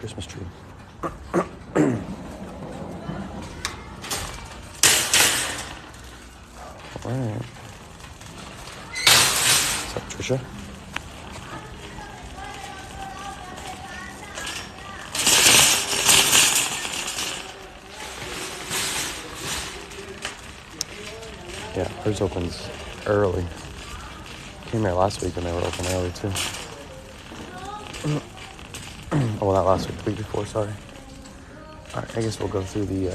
Christmas tree. All right. What's up, Trisha? Yeah, hers opens early. Came here last week and they were open early too. Oh, well, not last week, the week before, sorry. All right, I guess we'll go through the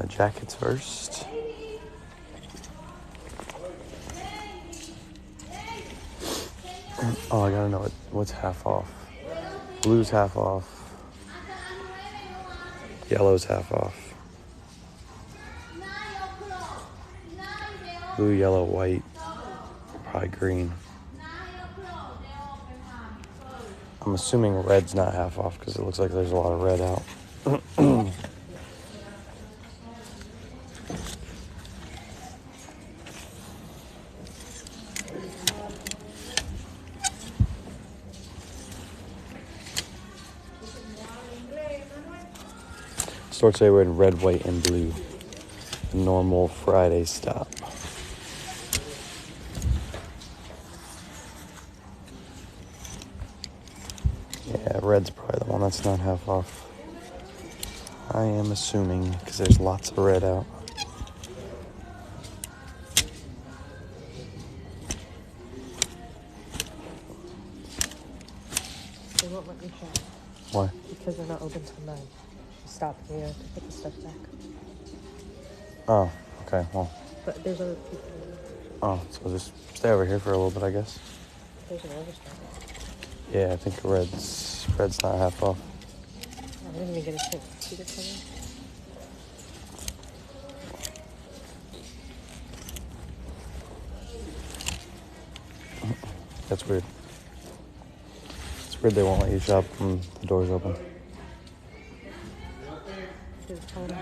jackets first. Oh, I gotta know what's half off. Blue's half off. Yellow's half off. Blue, yellow, white, probably green. I'm assuming red's not half off because it looks like there's a lot of red out. Store today we're in red, white, and blue. The normal Friday stop. Yeah, red's probably the one that's not half off. I am assuming because there's lots of red out. They won't let me shop. Why? Because they're not open till 9. Stop here to put the stuff back. Oh, okay, well. But there's other people. Oh, so just stay over here for a little bit, I guess. There's an overstock. Yeah, I think red's not half off. I didn't even get a chance to see the color. That's weird. It's weird they won't let you shop when the door's open.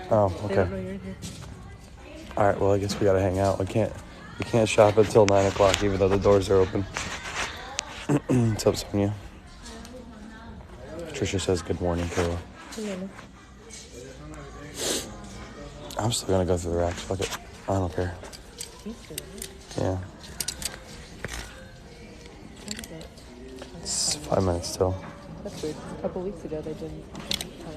Oh, okay. They don't know you're in here. All right, well, I guess we gotta hang out. We can't shop until 9 o'clock, even though the doors are open. What's up, Sonia? Patricia says good morning, Kayla. Good morning. I'm still gonna go through the racks. Fuck it. I don't care. Yeah. It's 5 minutes still. That's weird. A couple weeks ago they didn't tell us.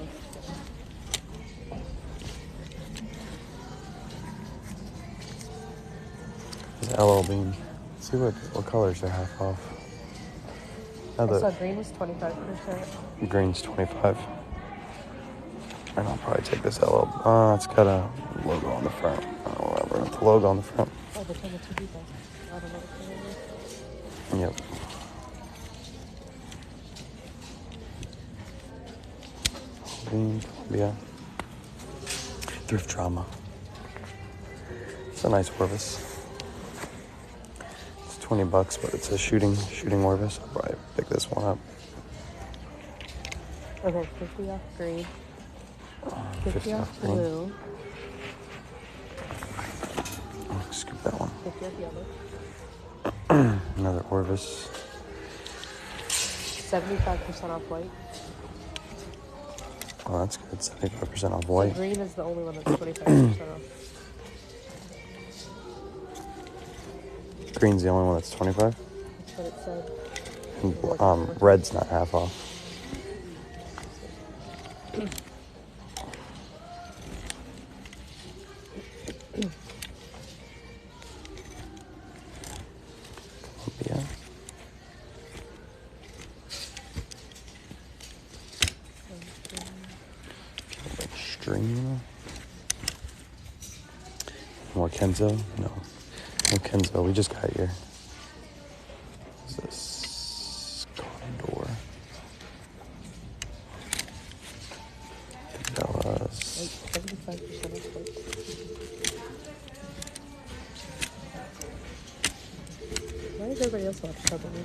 There's LL Bean. Let's see what colors are half off. I saw green was 25%. Green's 25. And I'll probably take this LL. It's got a logo on the front. I don't know whatever. The logo on the front. Oh, there's only 2 people. I don't know what color it is. Yep. Bean, Columbia. Thrift Drama. It's a nice Orvis. It's $20, but it's a shooting Orvis. I'll probably pick this one up. Okay, 50 off green. 50 off green. blue. Oh, scoop that one. 50 off yellow. Another Orvis. 75% off white. Oh, that's good. 75% off white. So green is the only one that's 25% off. Green's the only one that's 25? That's what it said. And, red's not half off. Columbia. Extreme. More Kenzo? No. No Kenzo. We just got here. What is this? Condor. Cabela's. 75% off white. Why does everybody else want to trouble me?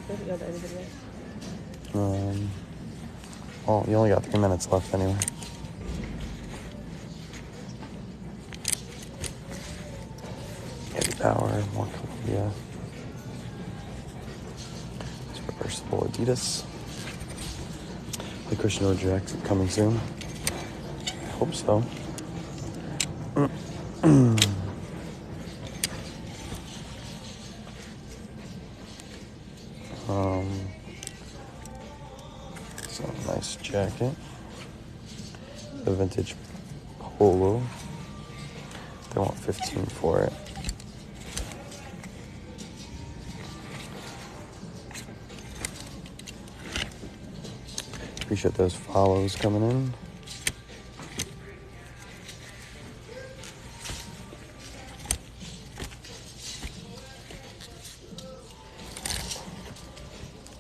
Doesn't go to anybody else. Well, you only got 3 minutes left anyway. Heavy power, more Columbia. reversible Adidas. The Christian Reject coming soon. I hope so. So nice jacket. The vintage polo. They want 15 for it. Appreciate those follows coming in.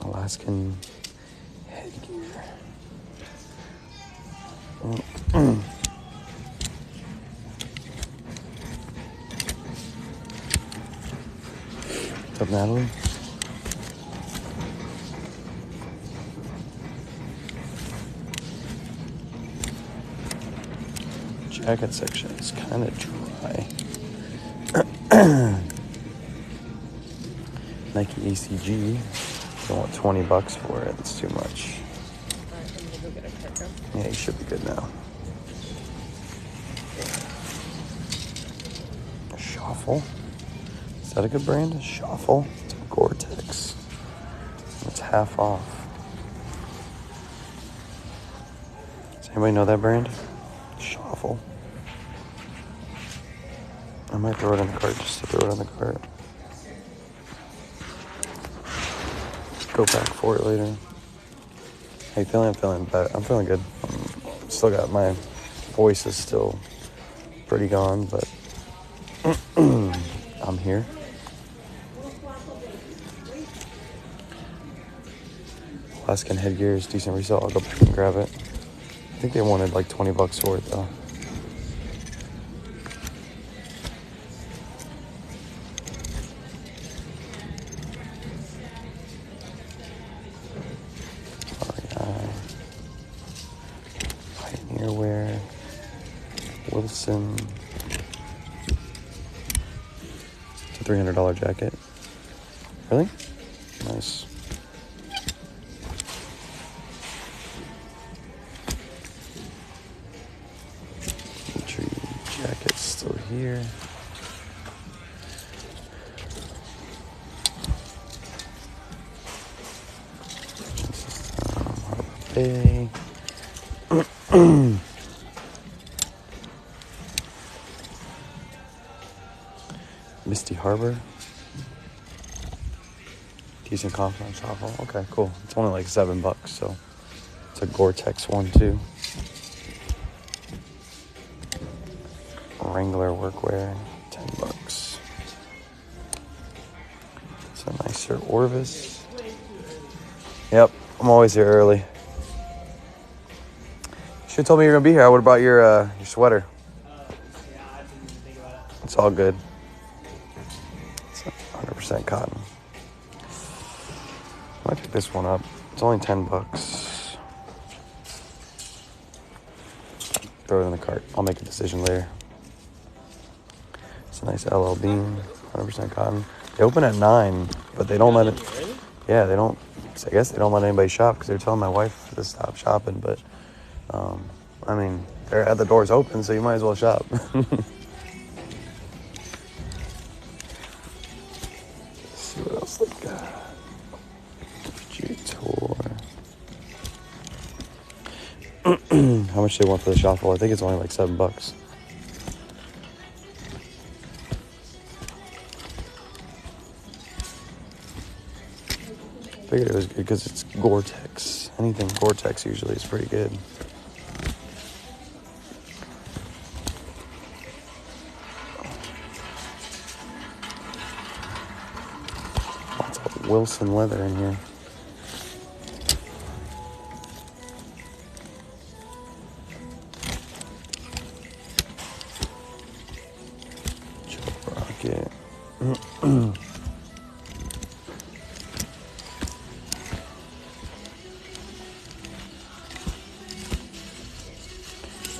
Alaskan headgear. What's up, Natalie? Jacket section is kind of dry. Nike ACG. They want $20 for it. It's too much. Alright, I'm gonna go get a haircut. Yeah, you should be good now. Shuffle. Is that a good brand? Shuffle. It's a Gore-Tex. It's half off. Does anybody know that brand? Shuffle. I might throw it in the cart just to throw it in the cart. Go back for it later. How you feeling? I'm feeling bad. I'm feeling good. Still got my voice is still pretty gone, but I'm here. Alaskan headgear is decent resale. I'll go back and grab it. I think they wanted like $20 for it though. Pioneer wear. Wilson. It's a $300 jacket. Really? Nice. Tree jacket's still here. Harbor Bay. Misty Harbor. Decent confidence shuffle. Okay, cool. It's only like $7, so it's a Gore-Tex one too. Wrangler workwear, $10. It's a nicer Orvis. Yep, I'm always here early. Should have told me you were gonna be here. I would have brought your sweater. Yeah, I didn't even think about it. It's all good. It's 100% cotton. I might pick this one up. It's only $10. Throw it in the cart. I'll make a decision later. It's a nice LL Bean, 100% cotton. They open at 9, but they don't let it. Really? Yeah, they don't. I guess they don't let anybody shop because they're telling my wife to stop shopping. But I mean, they're at the doors open, so you might as well shop. See what else they got. G-Tour. How much they want for the shuffle? I think it's only like $7. Figured it was good because it's Gore-Tex. Anything Gore-Tex usually is pretty good. Lots of Wilson leather in here. Joe Rocket.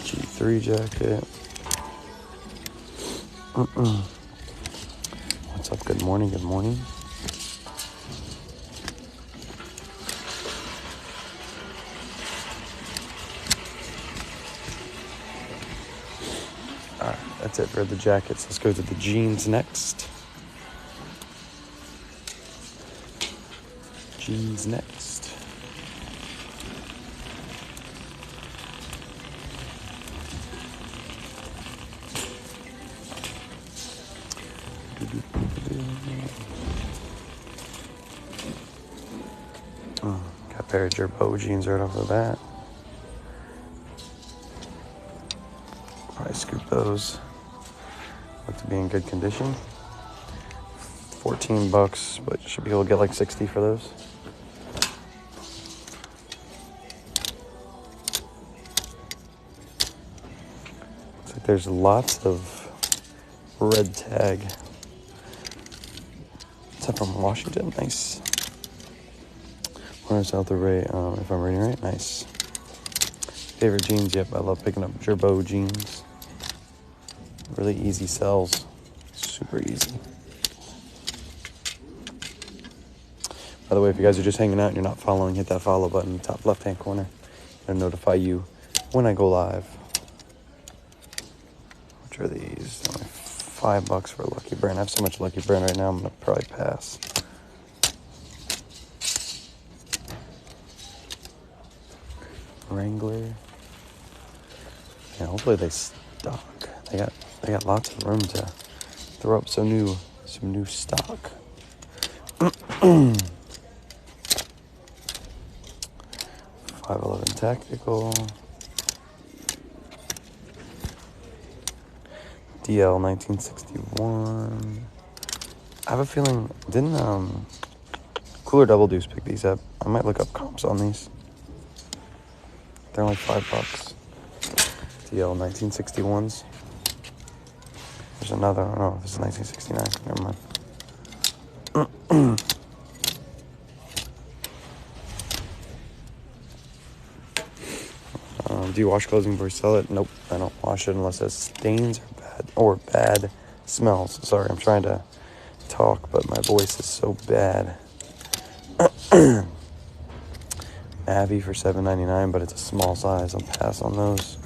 G3 jacket. What's up? Good morning. Good morning. That's it for the jackets. Let's go to the jeans next. Jeans next. Got a pair of Gerbo jeans right off the bat. Probably scoop those. Look to be in good condition. $14, but should be able to get like 60 for those. Looks like there's lots of red tag. Is that from Washington? Nice. Warner South Array, if I'm reading right, nice. Favorite jeans? Yep, I love picking up Gerbo jeans. Really easy sells. Super easy. By the way, if you guys are just hanging out and you're not following, hit that follow button in the top left-hand corner. It'll notify you when I go live. Which are these? Only $5 for a Lucky Brand. I have so much Lucky Brand right now, I'm going to probably pass. Wrangler. Yeah, hopefully they stock. They got lots of room to throw up some new stock. 511 Tactical. DL 1961. I have a feeling, didn't Cooler Double Deuce pick these up? I might look up comps on these. They're only $5. DL 1961s. There's another, oh, this is 1969. Never mind. Do you wash clothing before you sell it? Nope, I don't wash it unless it has stains or bad smells. Sorry, I'm trying to talk, but my voice is so bad. Abby for $7.99, but it's a small size. I'll pass on those.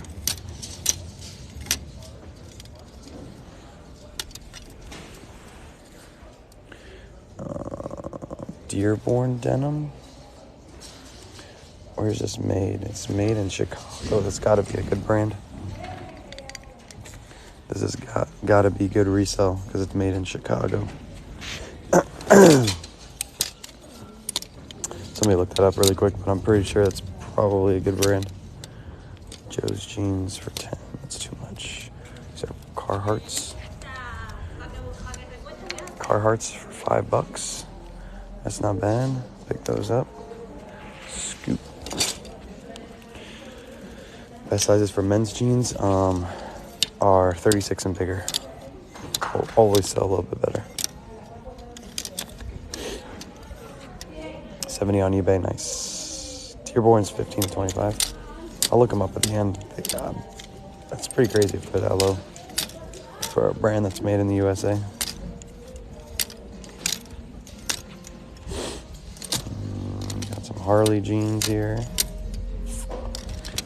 Dearborn denim. Where is this made? It's made in Chicago. That's got to be a good brand. This has got to be good resale because it's made in Chicago. Somebody looked that up really quick, but I'm pretty sure that's probably a good brand. Joe's jeans for $10. That's too much. These are Carhartts. Carhartts for $5. That's not bad. Pick those up. Scoop. Best sizes for men's jeans are 36 and bigger. Always sell a little bit better. 70 on eBay, nice. Dearborn's 15 to 25. I'll look them up at the end. That's pretty crazy for that low for a brand that's made in the USA. Got some Harley jeans here.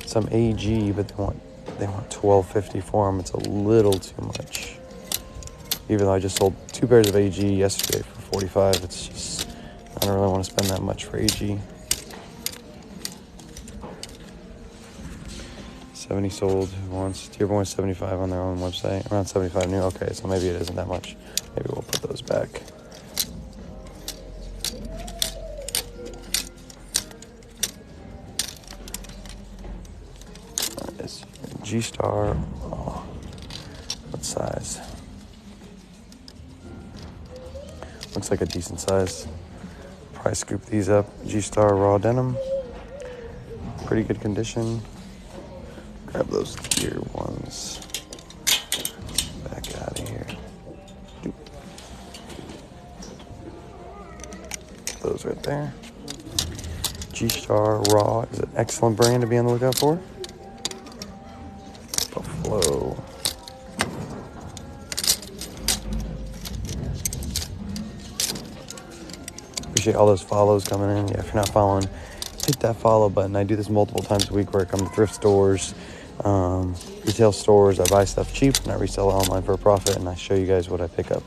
Some AG, but they want $12.50 for them. It's a little too much. Even though I just sold 2 pairs of AG yesterday for $45, it's just I don't really want to spend that much for AG. 70 sold. Who wants? Dearborn 75 on their own website. Around 75 new. Okay, so maybe it isn't that much. Maybe we'll put those back. This G-Star. Oh, what size? Looks like a decent size. Probably scoop these up. G-Star raw denim. Pretty good condition. Grab those clear ones. Back out of here. Those right there. G-Star raw is an excellent brand to be on the lookout for. Buffalo. Appreciate all those follows coming in. Yeah, if you're not following, hit that follow button. I do this multiple times a week where I come to thrift stores, Retail stores, I buy stuff cheap and I resell it online for a profit, and I show you guys what I pick up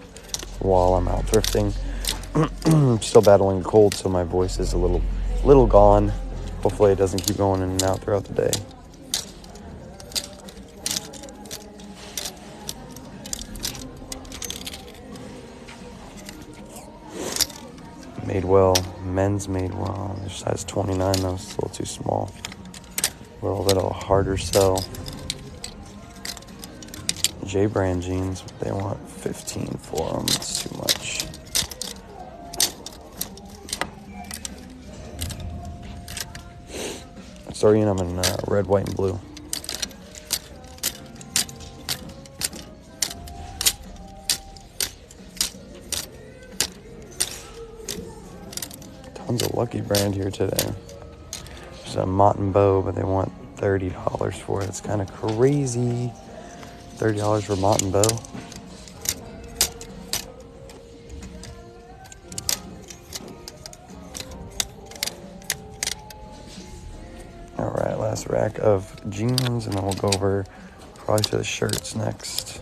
while I'm out thrifting. I'm still battling a cold, so my voice is a little gone. Hopefully it doesn't keep going in and out throughout the day. Madewell, men's Madewell. Their size 29, though, it's a little too small. A little bit of a harder sell. J brand jeans, they want 15 for them. It's too much. Sorry, I'm in red, white, and blue. Tons of Lucky brand here today. There's a Mott and Bow, but they want $30 for it. It's kind of crazy. $30 for Mott and Bow. All right, last rack of jeans, and then we'll go over probably to the shirts next.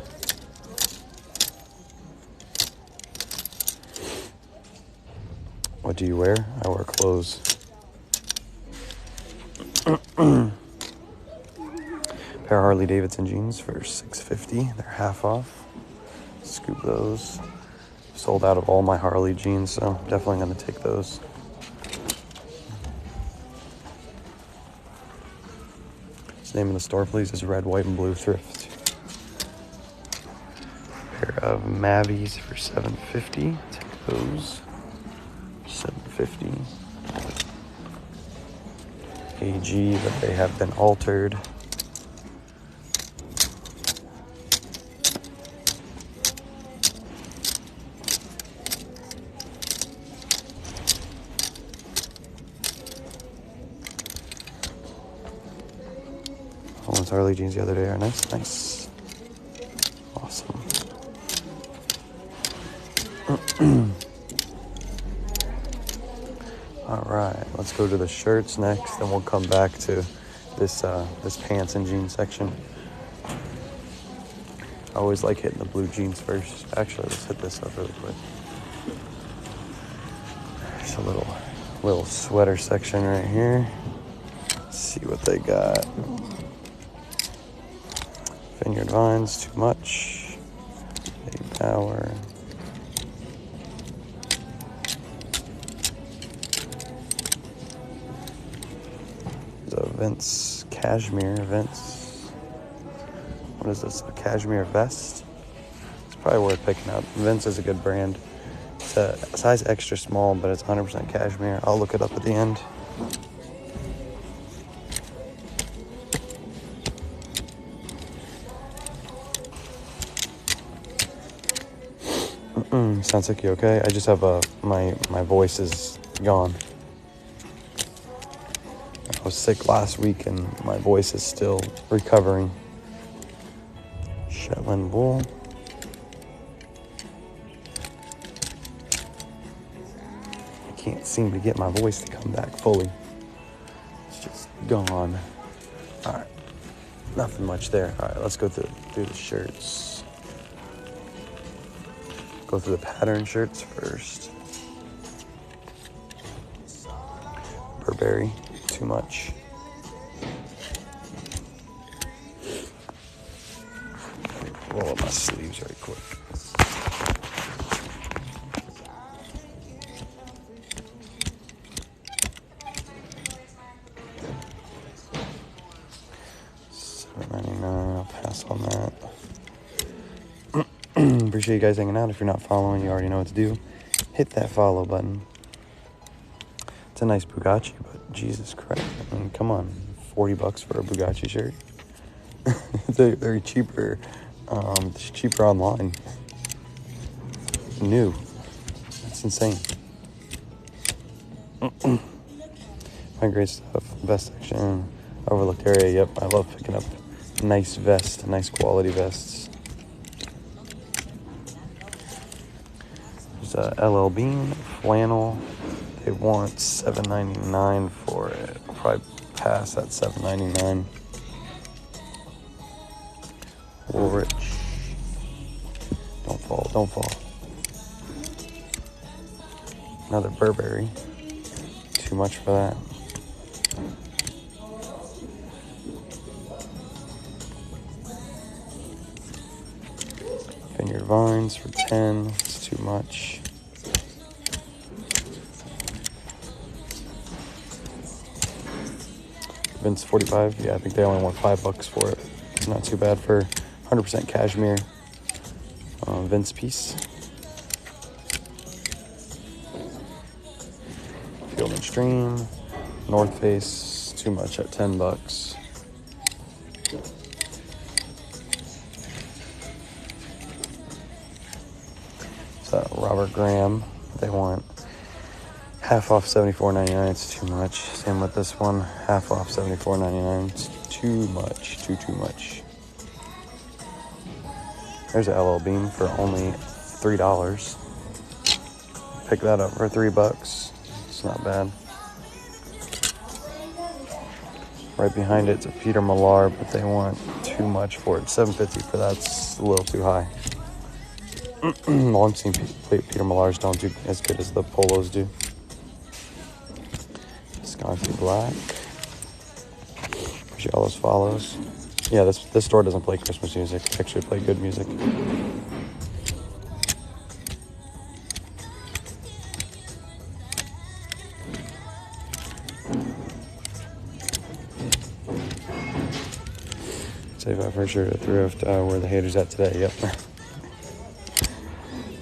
What do you wear? I wear clothes. Pair of Harley Davidson jeans for $6.50. They're half off. Scoop those. Sold out of all my Harley jeans, so definitely going to take those. The name of the store, please, is Red, White, and Blue Thrift. Pair of Mavis for $7.50. Take those. $7.50. AG, but they have been altered. Those Harley jeans the other day are nice. Awesome. All right, let's go to the shirts next, then we'll come back to this pants and jeans section. I always like hitting the blue jeans first. Actually, let's hit this up really quick. There's a little sweater section right here. Let's see what they got. Vineyard Vines, too much. Big Power. There's a Vince Cashmere. Vince. What is this? A cashmere vest? It's probably worth picking up. Vince is a good brand. It's a size extra small, but it's 100% cashmere. I'll look it up at the end. Sounds like you okay? I just have my voice is gone. I was sick last week and my voice is still recovering. Shetland wool. I can't seem to get my voice to come back fully. It's just gone. All right, nothing much there. All right, let's go through the shirts. Go through the pattern shirts first. Burberry, too much. Roll up my sleeves right quick. $7.99, I'll pass on that. Appreciate you guys hanging out. If you're not following, you already know what to do. Hit that follow button. It's a nice Bugatti, but Jesus Christ. I mean, come on. $40 for a Bugatti shirt. They're cheaper. It's cheaper online. New. That's insane. My great stuff. Vest section. Overlooked area. Yep, I love picking up nice vests, nice quality vests. There's a LL Bean flannel. They want $7.99 for it. I'll probably pass at $7.99. Ulrich. Don't fall, don't fall. Another Burberry. Too much for that. Vineyard Vines for 10. It's too much. Vince 45. Yeah, I think they only want $5 for it. It's not too bad for 100% cashmere. Vince piece. Field and Stream. North Face. Too much at $10. So Robert Graham. They want half off $74.99. It's too much. Same with this one. Half off $74.99. It's too much. Too much. There's an LL Bean for only $3. Pick that up for $3. It's not bad. Right behind it's a Peter Millar, but they want too much for it. $7.50 for that's a little too high. Long seen Peter Millars don't do as good as the polos do. Sconcy Black. Appreciate all those follows. Yeah, this store doesn't play Christmas music. They actually play good music. Save up for sure to Thrift. Where the haters at today. Yep.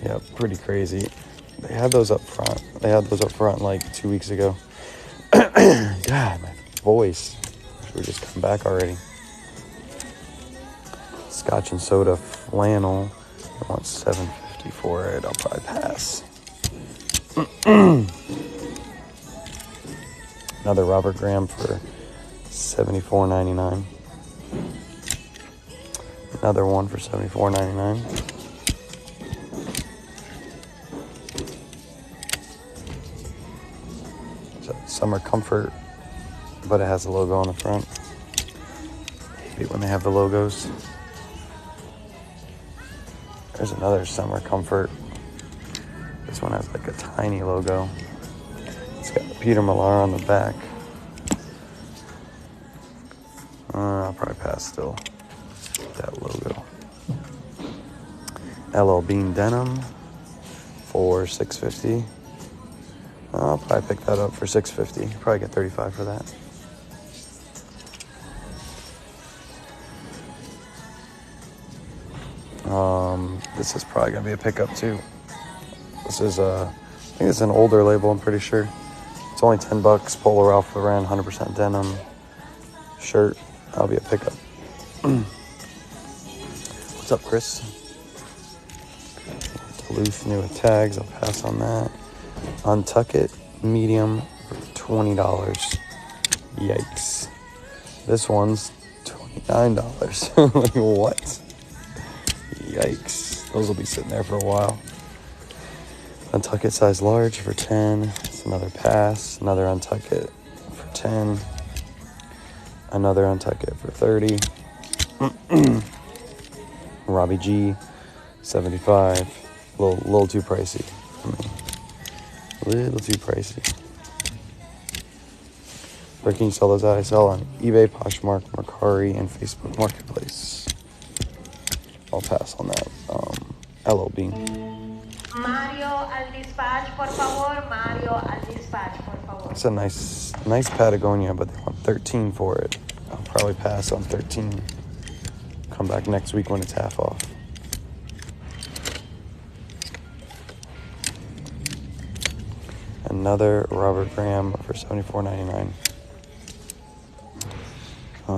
Yep, pretty crazy. They had those up front. Like 2 weeks ago. God, my voice. Should just come back already. Scotch and soda flannel. I want $7.50 for it. I'll probably pass. Another Robert Graham for $74.99. Another one for $74.99. Summer Comfort, but it has a logo on the front. I hate when they have the logos. There's another Summer Comfort. This one has like a tiny logo. It's got Peter Millar on the back. I'll probably pass still. That logo. LL Bean denim for $6.50. I'll probably pick that up for $6.50. Probably get $35 for that. This is probably gonna be a pickup too. This is I think it's an older label. I'm pretty sure. It's only $10. Polo Ralph Lauren 100% denim shirt. That'll be a pickup. What's up, Chris? Duluth new with tags. I'll pass on that. Untuck It medium for $20. Yikes. This one's $29. Like what? Yikes. Those will be sitting there for a while. Untuck It size large for $10. It's another pass. Another Untuck It for $10. Another Untuck It for $30. Robbie G, $75. A little too pricey for me. A little too pricey. Where can you sell those at? I sell on eBay, Poshmark, Mercari, and Facebook Marketplace. I'll pass on that. LL Bean. Mario al dispatch, por favor. Mario al dispatch, por favor. It's a nice Patagonia, but they want $13 for it. I'll probably pass on $13. Come back next week when it's half off. Another Robert Graham for $74.99.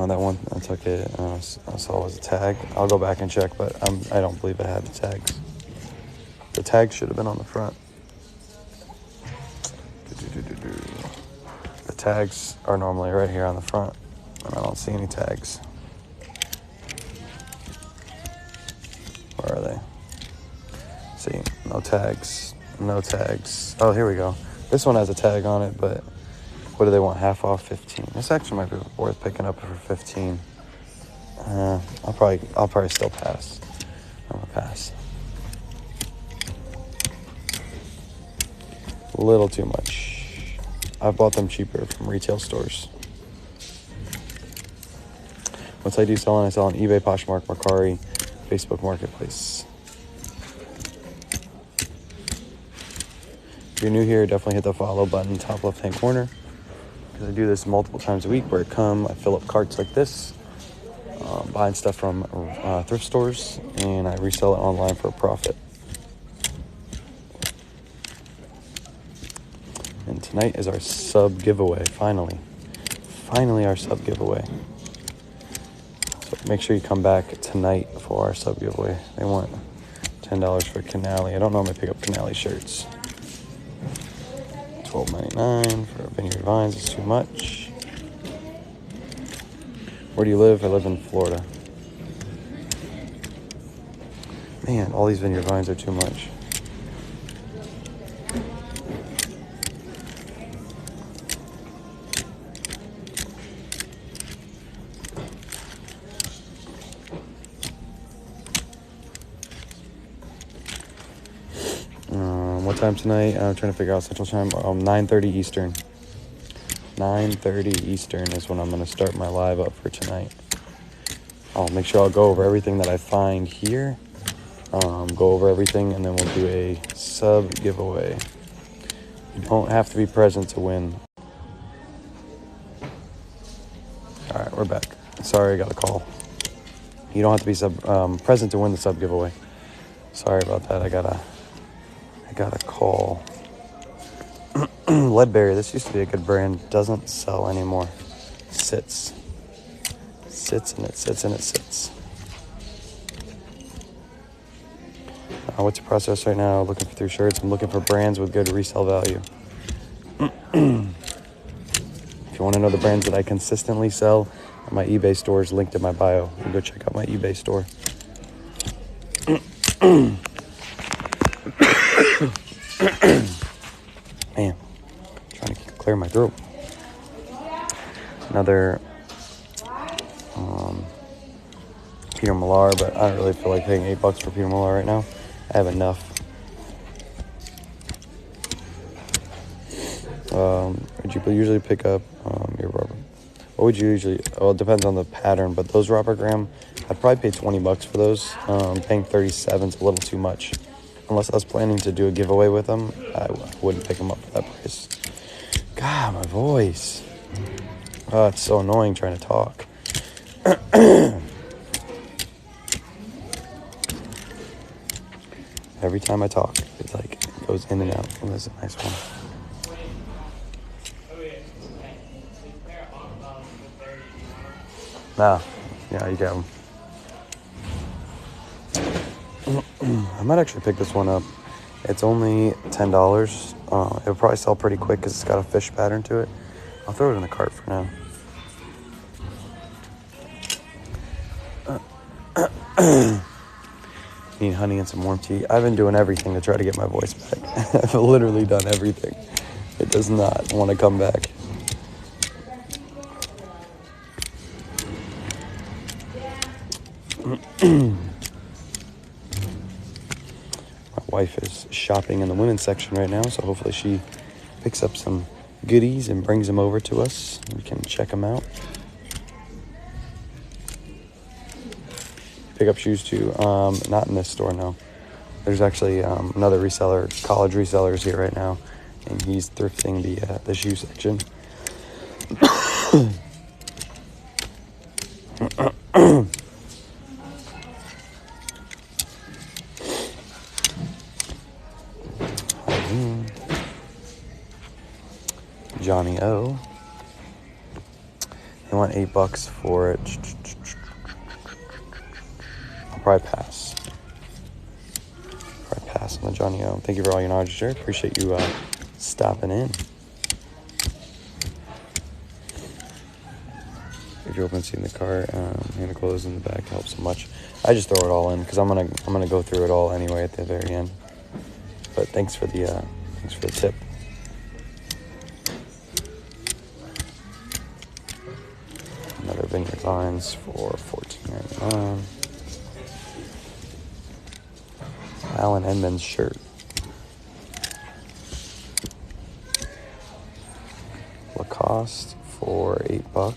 That one I took it. I saw it was a tag. I'll go back and check, but I don't believe it had the tags. The tags should have been on the front. The tags are normally right here on the front, and I don't see any tags. Where are they? See, no tags. No tags. Oh, here we go. This one has a tag on it, but what do they want? Half off 15. This actually might be worth picking up for 15. I'll probably still pass. I'm gonna pass. A little too much. I bought them cheaper from retail stores. Once I do selling, I sell on eBay, Poshmark, Mercari, Facebook Marketplace. If you're new here, definitely hit the follow button top left-hand corner, because I do this multiple times a week where I fill up carts like this, buying stuff from thrift stores, and I resell it online for a profit. And tonight is our sub giveaway, finally. Finally our sub giveaway. So make sure you come back tonight for our sub giveaway. They want $10 for Canali. I don't normally pick up Canali shirts. $12.99 for Vineyard Vines is too much. Where do you live? I live in Florida. Man, all these Vineyard Vines are too much. What time tonight? I'm trying to figure out Central Time. 9:30 Eastern. 9:30 Eastern is when I'm going to start my live up for tonight. I'll make sure I'll go over everything that I find here. Go over everything, and then we'll do a sub giveaway. You don't have to be present to win. All right, we're back. Sorry, I got a call. You don't have to be present to win the sub giveaway. Sorry about that. I got a call. Leadberry, this used to be a good brand. Doesn't sell anymore. Sits and it sits. What's your process right now? Looking for through shirts. I'm looking for brands with good resale value. If you want to know the brands that I consistently sell, my eBay store is linked in my bio. You can go check out my eBay store. Man, trying to clear my throat. Another Peter Millar, but I don't really feel like paying $8 for Peter Millar right now. I have enough. Would you usually pick up your rubber? What would you usually? Well, it depends on the pattern, but those Robert Graham, I'd probably pay $20 for those. Paying $37 is a little too much. Unless I was planning to do a giveaway with them, I wouldn't pick them up for that price. God, my voice. Oh, it's so annoying trying to talk. Every time I talk, it goes in and out. And this is a nice one. Nah, yeah, you got them. I might actually pick this one up. It's only $10. It'll probably sell pretty quick because it's got a fish pattern to it. I'll throw it in the cart for now. Need honey and some warm tea. I've been doing everything to try to get my voice back. I've literally done everything. It does not want to come back. My wife is shopping in the women's section right now, so hopefully she picks up some goodies and brings them over to us. We can check them out. Pick up shoes too. Not in this store, no. There's actually another reseller, college reseller is here right now, and he's thrifting the shoe section. Johnny O. They want $8 for it. I'll probably pass. On the Johnny O. Thank you for all your knowledge, sir. Appreciate you stopping in. If you're open to seeing the cart, hand the clothes in the back helps so much. I just throw it all in because I'm gonna go through it all anyway at the very end. But thanks for the tip. Another Vineyard Vines for $14. $19.99. Alan Edmonds shirt. Lacoste for $8.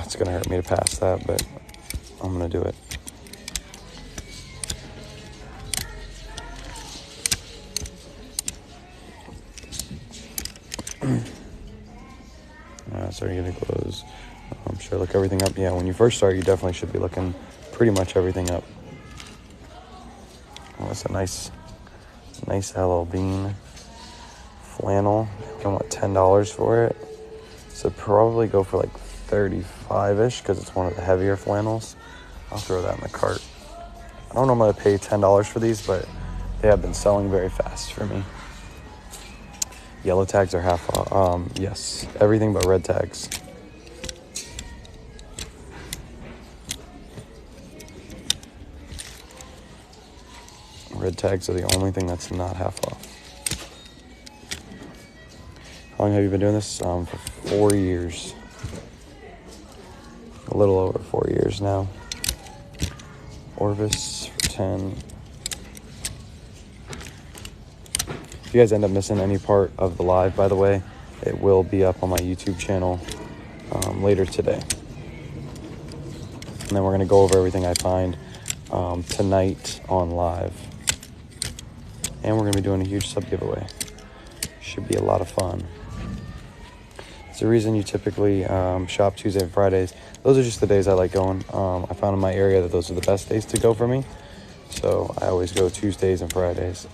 It's gonna hurt me to pass that, but I'm gonna do it. Starting getting close. Should I look everything up? Yeah, when you first start, you definitely should be looking pretty much everything up. Oh, that's a nice LL Bean flannel. I want $10 for it. So probably go for like 35-ish because it's one of the heavier flannels. I'll throw that in the cart. I don't know I'm going to pay $10 for these, but they have been selling very fast for me. Yellow tags are half off. Yes, everything but red tags. Red tags are the only thing that's not half off. How long have you been doing this? For 4 years. A little over 4 years now. Orvis for 10. If you guys end up missing any part of the live, by the way, it will be up on my YouTube channel later today. And then we're going to go over everything I find tonight on live. And we're going to be doing a huge sub giveaway. Should be a lot of fun. It's the reason you typically shop Tuesday and Fridays. Those are just the days I like going. I found in my area that those are the best days to go for me. So I always go Tuesdays and Fridays.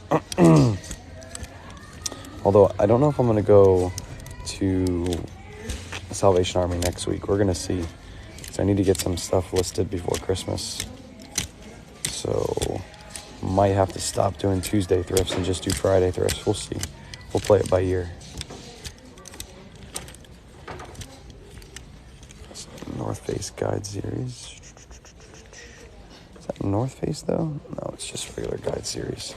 Although I don't know if I'm going to go to Salvation Army next week. We're going to see. So I need to get some stuff listed before Christmas. So might have to stop doing Tuesday thrifts and just do Friday thrifts. We'll see. We'll play it by ear. North Face Guide Series. Is that North Face though? No, it's just regular Guide Series.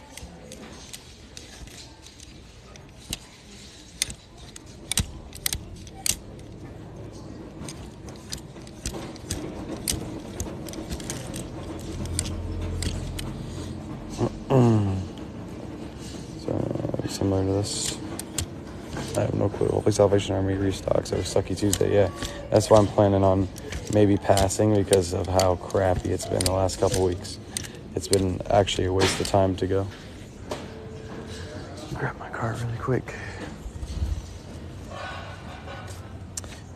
So similar to this. I have no clue. Hopefully Salvation Army restocks. It was Sucky Tuesday, yeah. That's why I'm planning on maybe passing because of how crappy it's been the last couple weeks. It's been actually a waste of time to go. Grab my card really quick.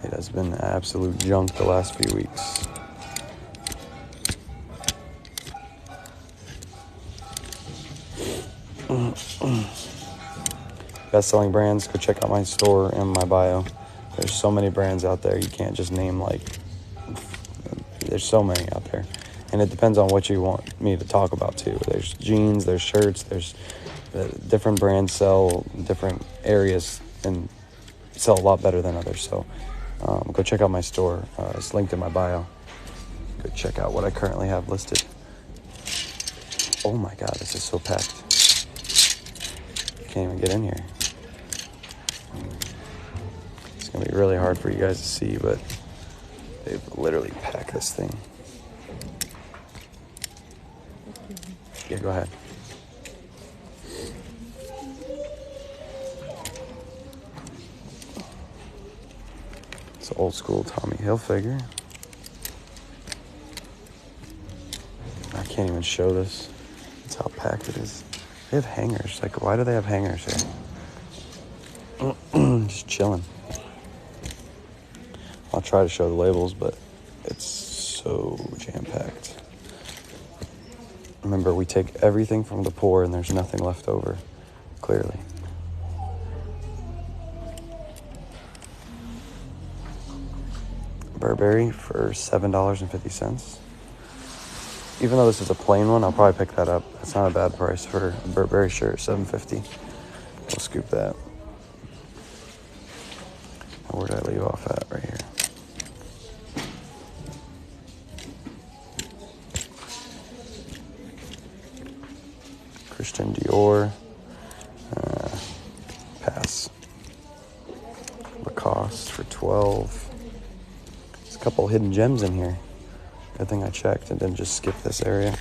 It has been absolute junk the last few weeks. Best-selling brands, go check out my store and my bio. There's so many brands out there, you can't just name like, there's so many out there. And it depends on what you want me to talk about too. There's jeans, there's shirts, there's different brands sell different areas and sell a lot better than others. So go check out my store. It's linked in my bio. Go check out what I currently have listed. Oh my God, this is so packed. Can't even get in here. It's gonna be really hard for you guys to see, but they've literally packed this thing. Yeah, go ahead. It's an old school Tommy Hilfiger. I can't even show this. That's how packed it is. They have hangers. Like, why do they have hangers here? Just chilling. I'll try to show the labels, but it's so jam-packed. Remember, we take everything from the poor and there's nothing left over, clearly. Burberry for $7.50. Even though this is a plain one, I'll probably pick that up. That's not a bad price for a Burberry shirt, $7.50. We'll scoop that. Where did I leave off at? Right here. Christian Dior. Pass. Lacoste for $12. couple hidden gems in here. Good thing I checked and didn't just skip this area.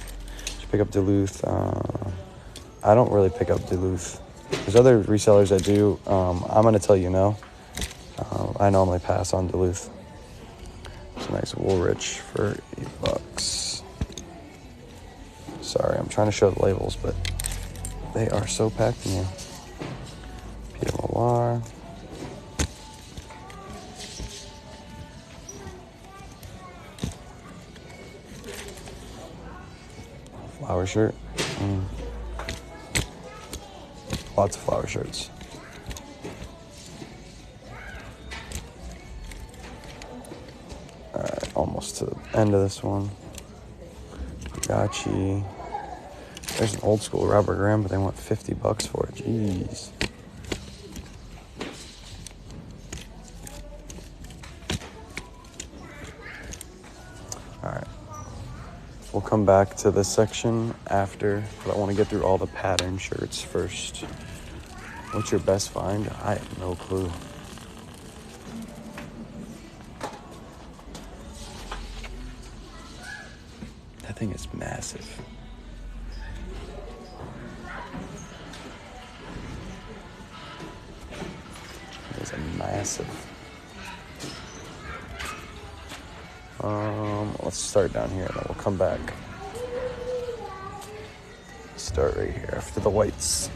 Should pick up Duluth. I don't really pick up Duluth. There's other resellers that do. I'm going to tell you no. I normally pass on Duluth. It's a nice Woolrich for $8. Sorry, I'm trying to show the labels, but they are so packed in here. Peter Millar. Flower shirt. Lots of flower shirts. Alright, almost to the end of this one. Gachi. There's an old school Robert Graham, but they want $50 for it. Jeez. Alright. We'll come back to this section after, but I want to get through all the pattern shirts first. What's your best find? I have no clue. That thing is massive. It is massive. Let's start down here, and then we'll come back. Start right here after the whites.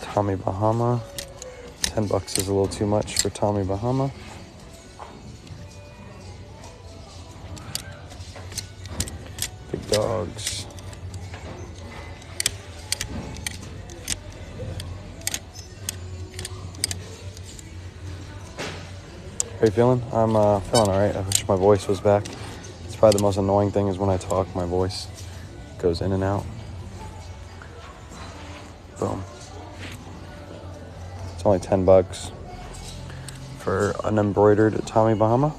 Tommy Bahama. $10 is a little too much for Tommy Bahama. Big dogs. How you feeling? I'm feeling all right. I wish my voice was back. It's probably the most annoying thing is when I talk, my voice goes in and out. Boom. It's only $10 for an embroidered Tommy Bahama.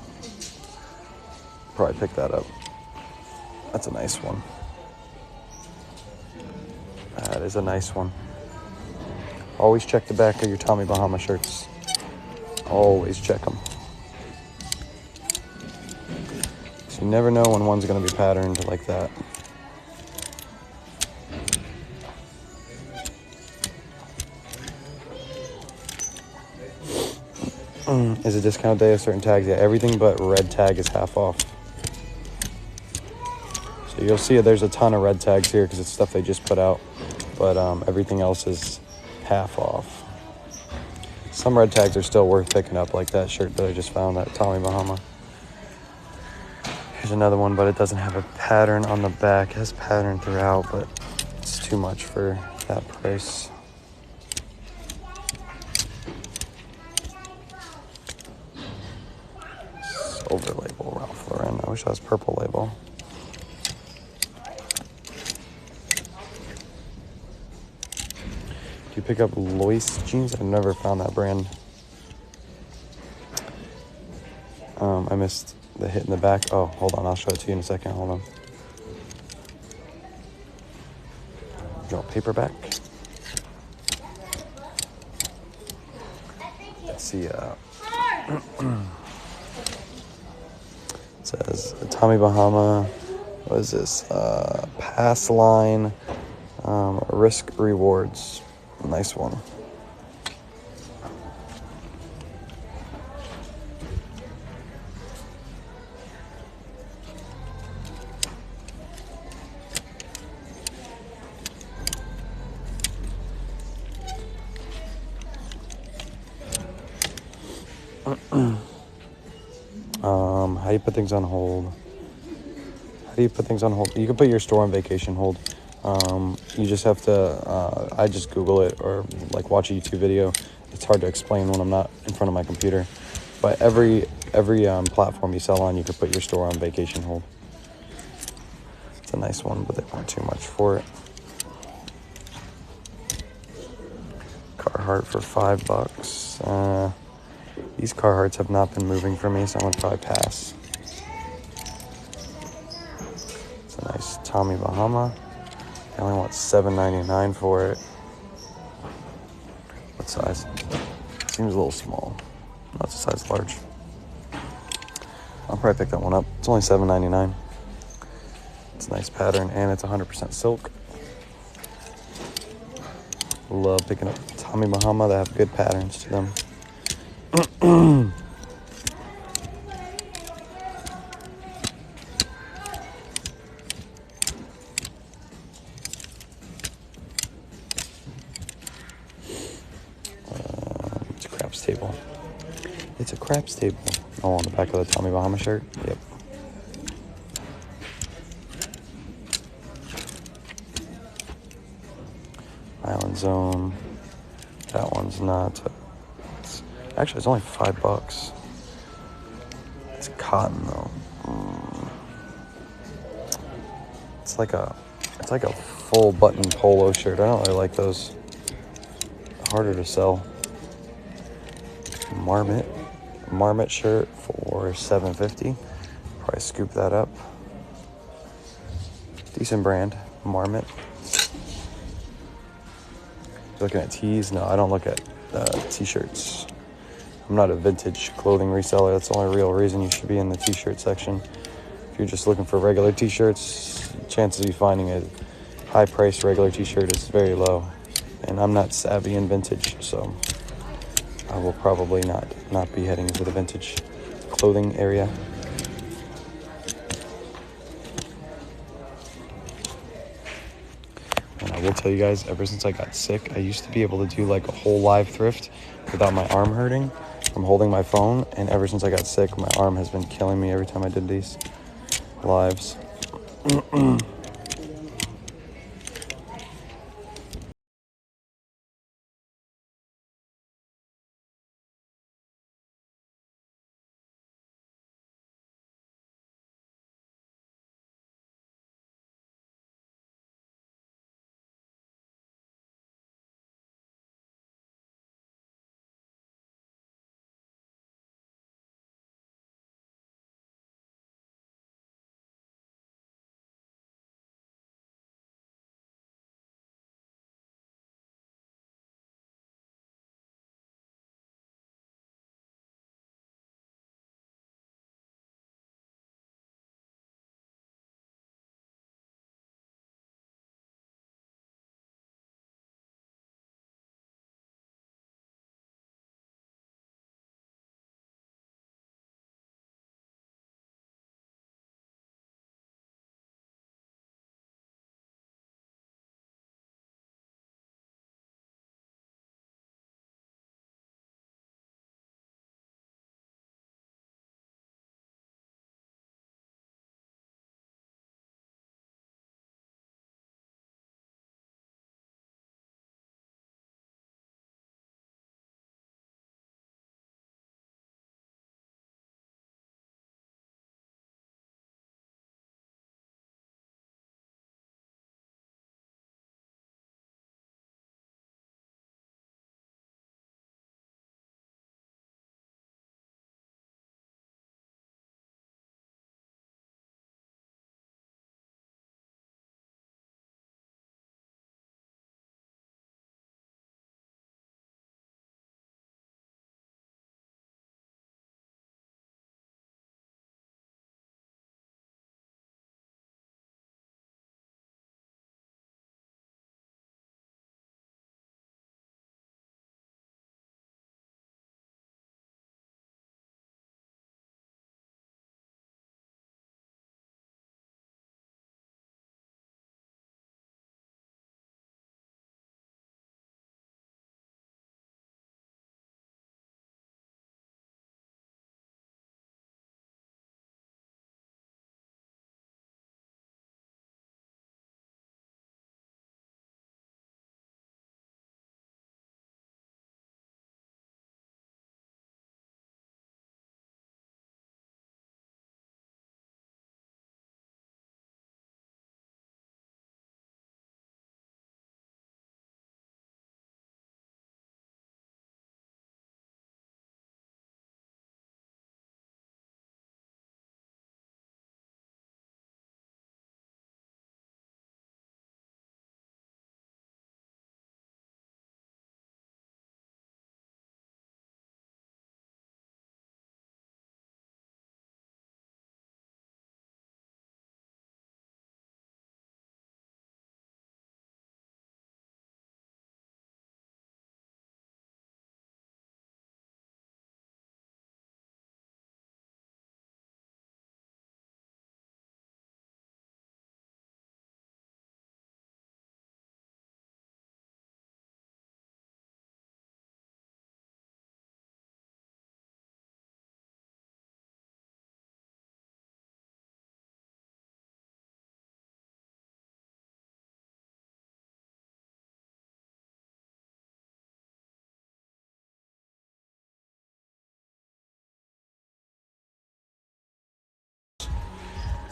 Probably pick that up. That's a nice one. That is a nice one. Always check the back of your Tommy Bahama shirts. Always check them. You never know when one's going to be patterned like that. Is a discount day of certain tags? Yeah, everything but red tag is half off. So you'll see there's a ton of red tags here because it's stuff they just put out. But everything else is half off. Some red tags are still worth picking up, like that shirt that I just found at Tommy Bahama. Here's another one, but it doesn't have a pattern on the back. It has pattern throughout, but it's too much for that price. Silver label, Ralph Lauren. I wish that was purple label. Do you pick up Lois jeans? I've never found that brand. I missed the hit in the back. Oh, hold on. I'll show it to you in a second. Hold on. Draw paperback. Let's see. It says Tommy Bahama. What is this? Pass line. Risk rewards. Nice one. How do you put things on hold? How do you put things on hold? You can put your store on vacation hold. You just have to, I just Google it or like watch a YouTube video. It's hard to explain when I'm not in front of my computer. But every platform you sell on, you can put your store on vacation hold. It's a nice one, but they want too much for it. Carhartt for $5. These Carhartts have not been moving for me, so I'm gonna probably pass. It's a nice Tommy Bahama. I only want $7.99 for it. What size? Seems a little small. That's a size large. I'll probably pick that one up. It's only $7.99. It's a nice pattern, and it's 100% silk. Love picking up Tommy Bahama that have good patterns to them. It's a craps table. It's a craps table. Oh, on the back of the Tommy Bahama shirt? Yep. Island Zone. That one's not. Actually, it's only $5. It's cotton though. It's like a full button polo shirt. I don't really like those. Harder to sell. Marmot shirt for $7.50. Probably scoop that up. Decent brand, Marmot. Looking at tees? No, I don't look at t-shirts. I'm not a vintage clothing reseller. That's the only real reason you should be in the t-shirt section. If you're just looking for regular t-shirts, chances of you finding a high-priced regular t-shirt is very low. And I'm not savvy in vintage, so I will probably not be heading into the vintage clothing area. And I will tell you guys, ever since I got sick, I used to be able to do like a whole live thrift without my arm hurting from holding my phone. And ever since I got sick, my arm has been killing me every time I did these lives.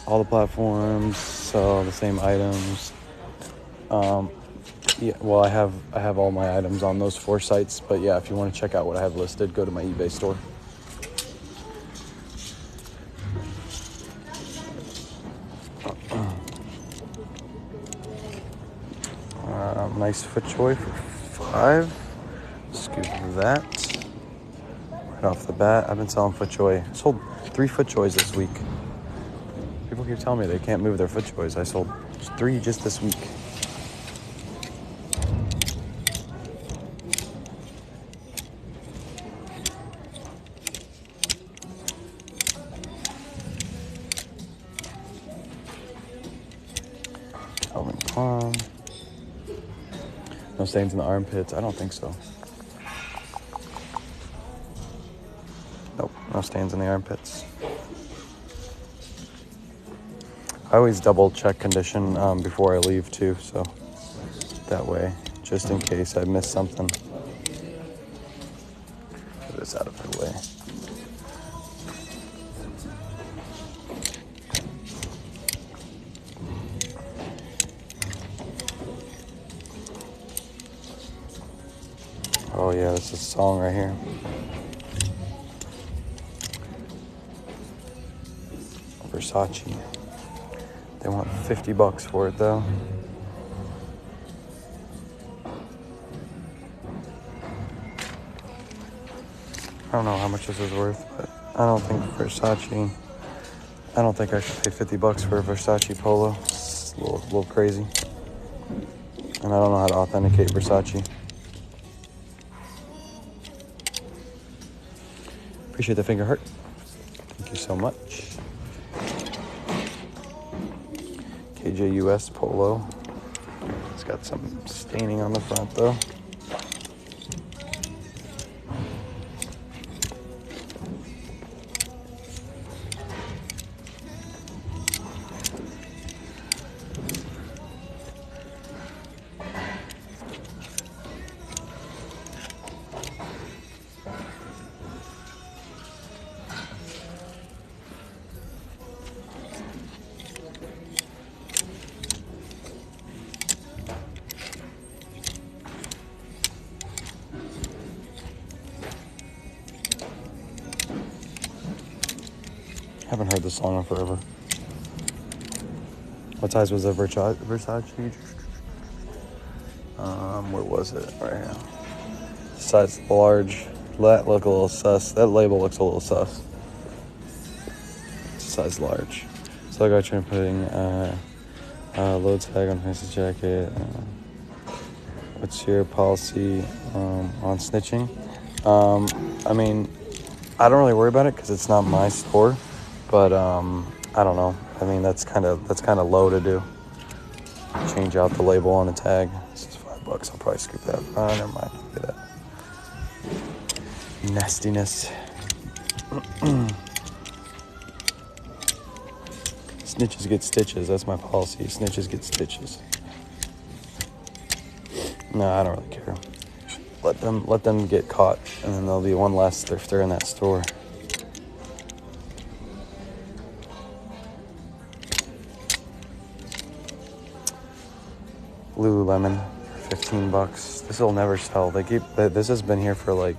All the platforms sell the same items. Yeah, well, I have all my items on those 4 sites, but yeah, if you want to check out what I have listed, go to my eBay store. Nice FootJoy for $5. Scoop that right off the bat. I've been selling FootJoy. I sold 3 FootJoys this week. People keep telling me they can't move their FootJoys. I sold 3 just this week. Calvin Klein. No stains in the armpits? I don't think so. Nope, no stains in the armpits. I always double check condition before I leave too, so that way, just in case I miss something. Get this out of the way. Oh yeah, this is a song right here. Versace. They want $50 for it though. I don't know how much this is worth, but I don't think Versace. I don't think I should pay $50 for a Versace polo. It's a little crazy, and I don't know how to authenticate Versace. Appreciate the finger heart. Thank you so much. KJUS polo. It's got some staining on the front though. Haven't heard this song in forever. What size was the Versace? Where was it? Right here. Size large. That look a little sus. That label looks a little sus. Size large. So I got you putting low tag on fancy jacket. What's your policy on snitching? I mean, I don't really worry about it because it's not my store. But I don't know. I mean, that's kind of low to do. Change out the label on the tag. This is $5. I'll probably scoop that. Oh, never mind. Look at that nastiness. Snitches get stitches. That's my policy. Snitches get stitches. No, I don't really care. Let them get caught, and then there'll be one less thrifter in that store. Lululemon, $15. This will never sell. This has been here for like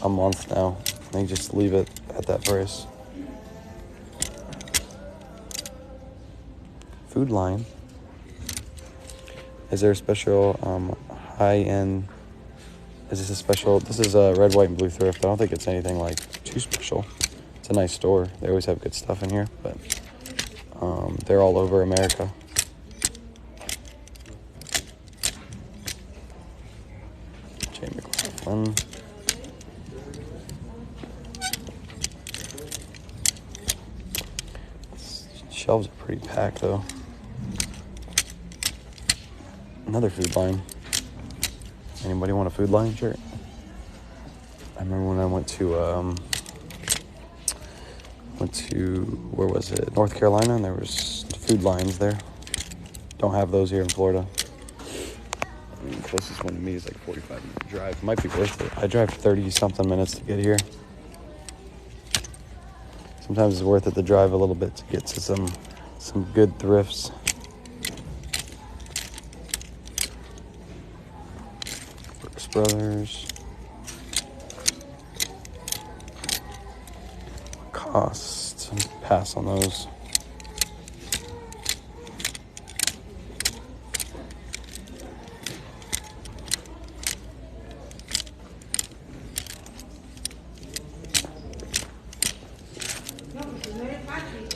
a month now. They just leave it at that price. Food Line. Is there a special high-end? Is this a special? This is a red, white, and blue thrift. I don't think it's anything like too special. It's a nice store. They always have good stuff in here, but they're all over America. Shelves are pretty packed though. Another Food Line. Anybody want a Food Line shirt? I remember when I went to where was it? North Carolina, and there was Food Lines there. Don't have those here in Florida. The closest one to me is like 45-minute drive. Might be worth it. I drive 30-something minutes to get here. Sometimes it's worth it to drive a little bit to get to some Some good thrifts. Brooks Brothers. Cost. Pass on those.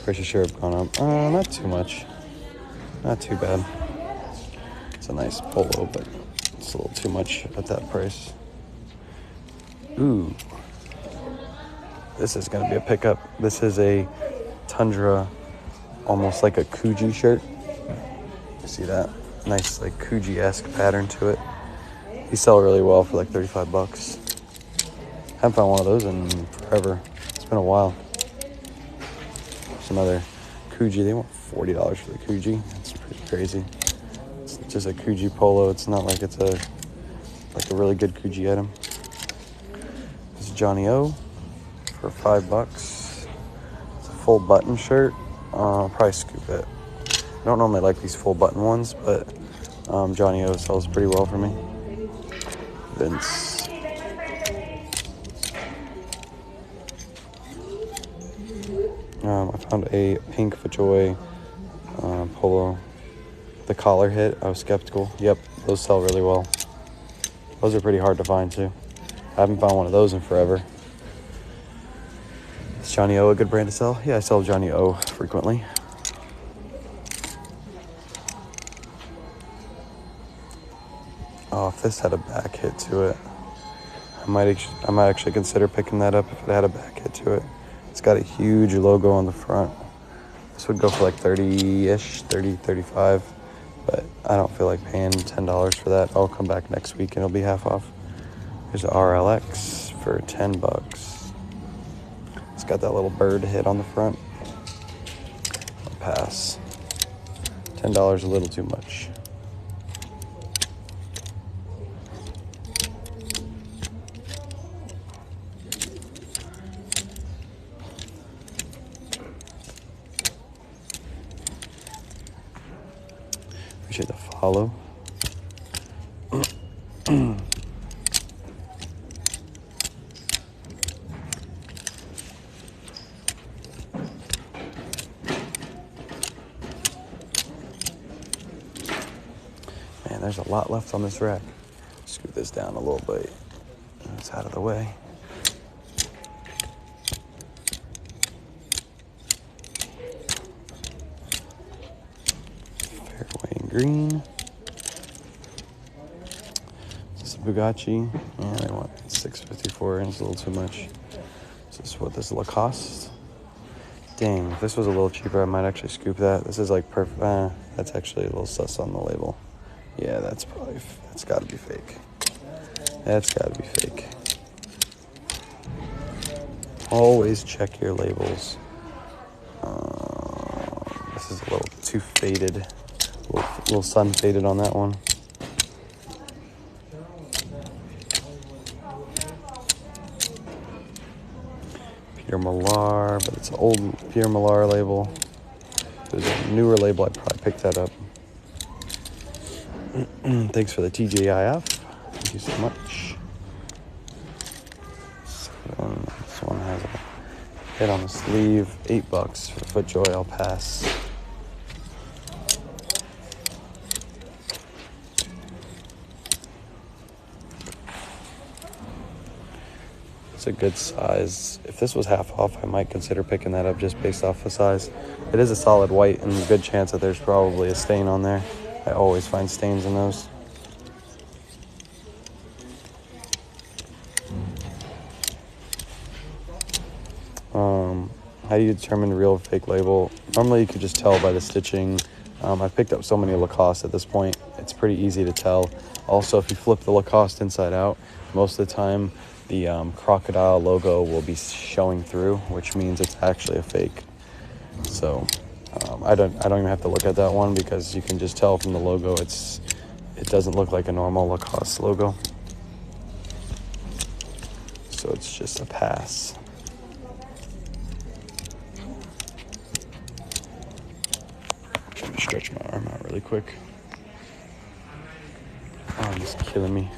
Prices sure have gone up. Not too much. Not too bad. It's a nice polo, but it's a little too much at that price. Ooh. This is going to be a pickup. This is a Tundra, almost like a Kuji shirt. You see that? Nice, like Kuji-esque pattern to it. These sell really well for like 35 bucks. Haven't found one of those in forever. It's been a while. There's another Kuji. They want $40 for the Kuji. That's pretty crazy. It's just a Kuji polo. It's not like it's a really good Kuji item. This is Johnny O for $5. It's a full button shirt. I'll probably scoop it. I don't normally like these full button ones, but Johnny O sells pretty well for me. Vince. I found a pink FaJoy polo. The collar hit. I was skeptical. Yep, those sell really well. Those are pretty hard to find too. I haven't found one of those in forever. Is Johnny O a good brand to sell? Yeah, I sell Johnny O frequently. Oh, if this had a back hit to it, I might actually consider picking that up if it had a back hit to it. It's got a huge logo on the front. This would go for like 30-ish, 30, 35. But I don't feel like paying $10 for that. I'll come back next week and it'll be half off. Here's an RLX for $10. It's got that little bird hit on the front. I'll pass. $10 a little too much. Appreciate the follow. Man, there's a lot left on this rack. Scoot this down a little bit. It's out of the way. Green. This is a Bugatti. Yeah, they want $6.54 and it's a little too much. This is what this Lacoste. Dang, if this was a little cheaper, I might actually scoop that. This is like perfect. That's actually a little sus on the label. Yeah, that's gotta be fake. That's gotta be fake. Always check your labels. This is a little too faded. A little sun faded on that one. Pierre Millar, but it's an old Pierre Millar label. If it was a newer label, I'd probably pick that up. Thanks for the TGIF. Thank you so much. This one has a hit on the sleeve. $8 for FaJoy. I'll pass. It's a good size. If this was half off, I might consider picking that up just based off the size. It is a solid white and a good chance that there's probably a stain on there. I always find stains in those. How do you determine real or fake label? Normally you could just tell by the stitching. I've picked up so many Lacoste at this point. It's pretty easy to tell. Also, if you flip the Lacoste inside out, most of the time the crocodile logo will be showing through, which means it's actually a fake. So I don't even have to look at that one because you can just tell from the logo it doesn't look like a normal Lacoste logo. So it's just a pass. Stretch my arm out really quick. Oh, it's killing me.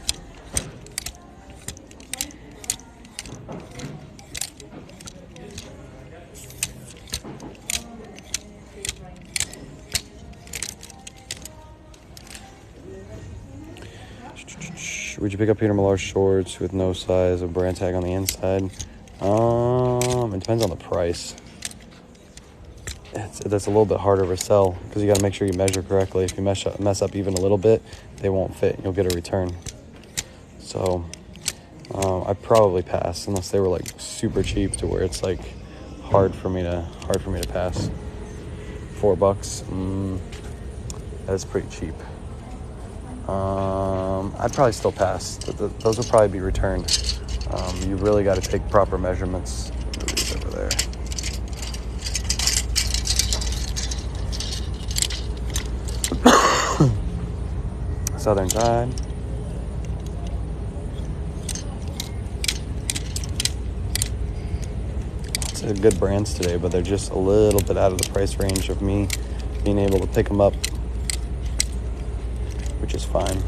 Would you pick up Peter Millar shorts with no size, a brand tag on the inside? It depends on the price. That's a little bit harder to sell because you got to make sure you measure correctly. If you mess up even a little bit, they won't fit. You'll get a return. So I'd probably pass unless they were like super cheap to where it's like hard for me to pass. $4, that's pretty cheap. I'd probably still pass. Those will probably be returned. You really got to take proper measurements. Move these over there. Southern Tide. Lots of good brands today, but they're just a little bit out of the price range of me being able to pick them up, which is fine.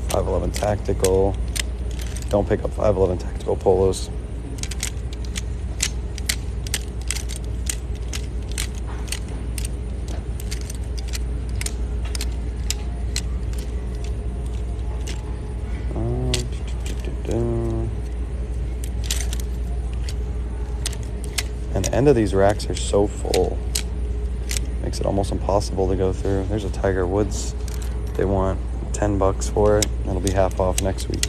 511 Tactical. Don't pick up 511 Tactical polos. And the end of these racks are so full. Makes it almost impossible to go through. There's a Tiger Woods. They want $10 for it. It'll be half off next week.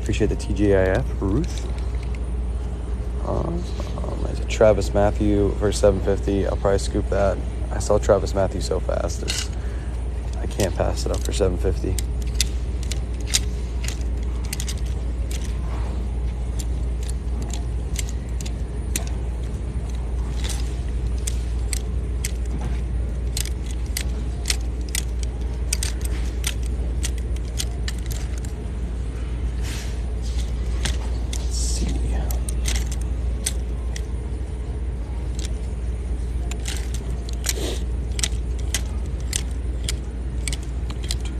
Appreciate the TGIF, Ruth. There's a Travis Matthew for $7.50. I'll probably scoop that. I saw Travis Matthew so fast. I can't pass it up for $7.50.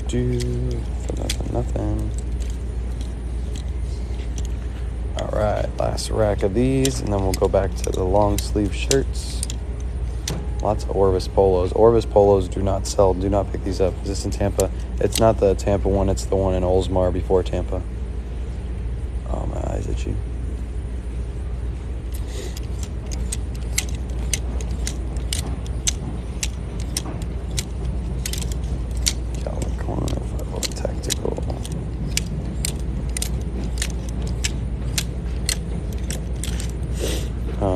For nothing. All right, last rack of these, and then we'll go back to the long sleeve shirts. Lots of Orvis polos. Orvis polos do not sell. Do not pick these up. Is this in Tampa? It's not the Tampa one. It's the one in Oldsmar before Tampa. Oh, my eyes itchy.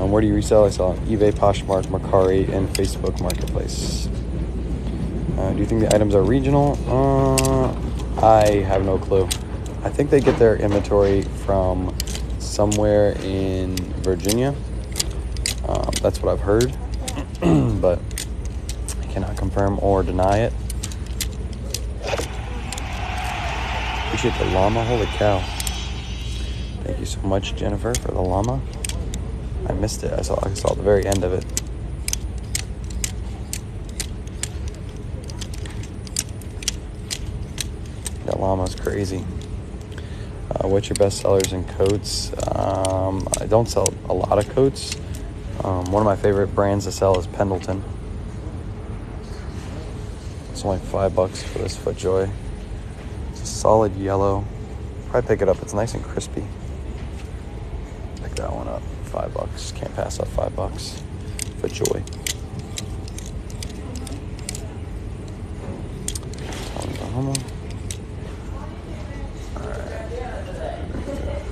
Where do you resell? I saw eBay, Poshmark, Mercari, and Facebook Marketplace. Do you think the items are regional? I have no clue. I think they get their inventory from somewhere in Virginia. That's what I've heard, but I cannot confirm or deny it. Appreciate the llama. Holy cow. Thank you so much, Jennifer, for the llama. I missed it. I saw the very end of it. That llama's crazy. What's your best sellers in coats? I don't sell a lot of coats. One of my favorite brands to sell is Pendleton. It's only $5 for this FootJoy. It's a solid yellow. Probably pick it up. It's nice and crispy. Pick that one up. $5. Can't pass up $5 FootJoy. Alright.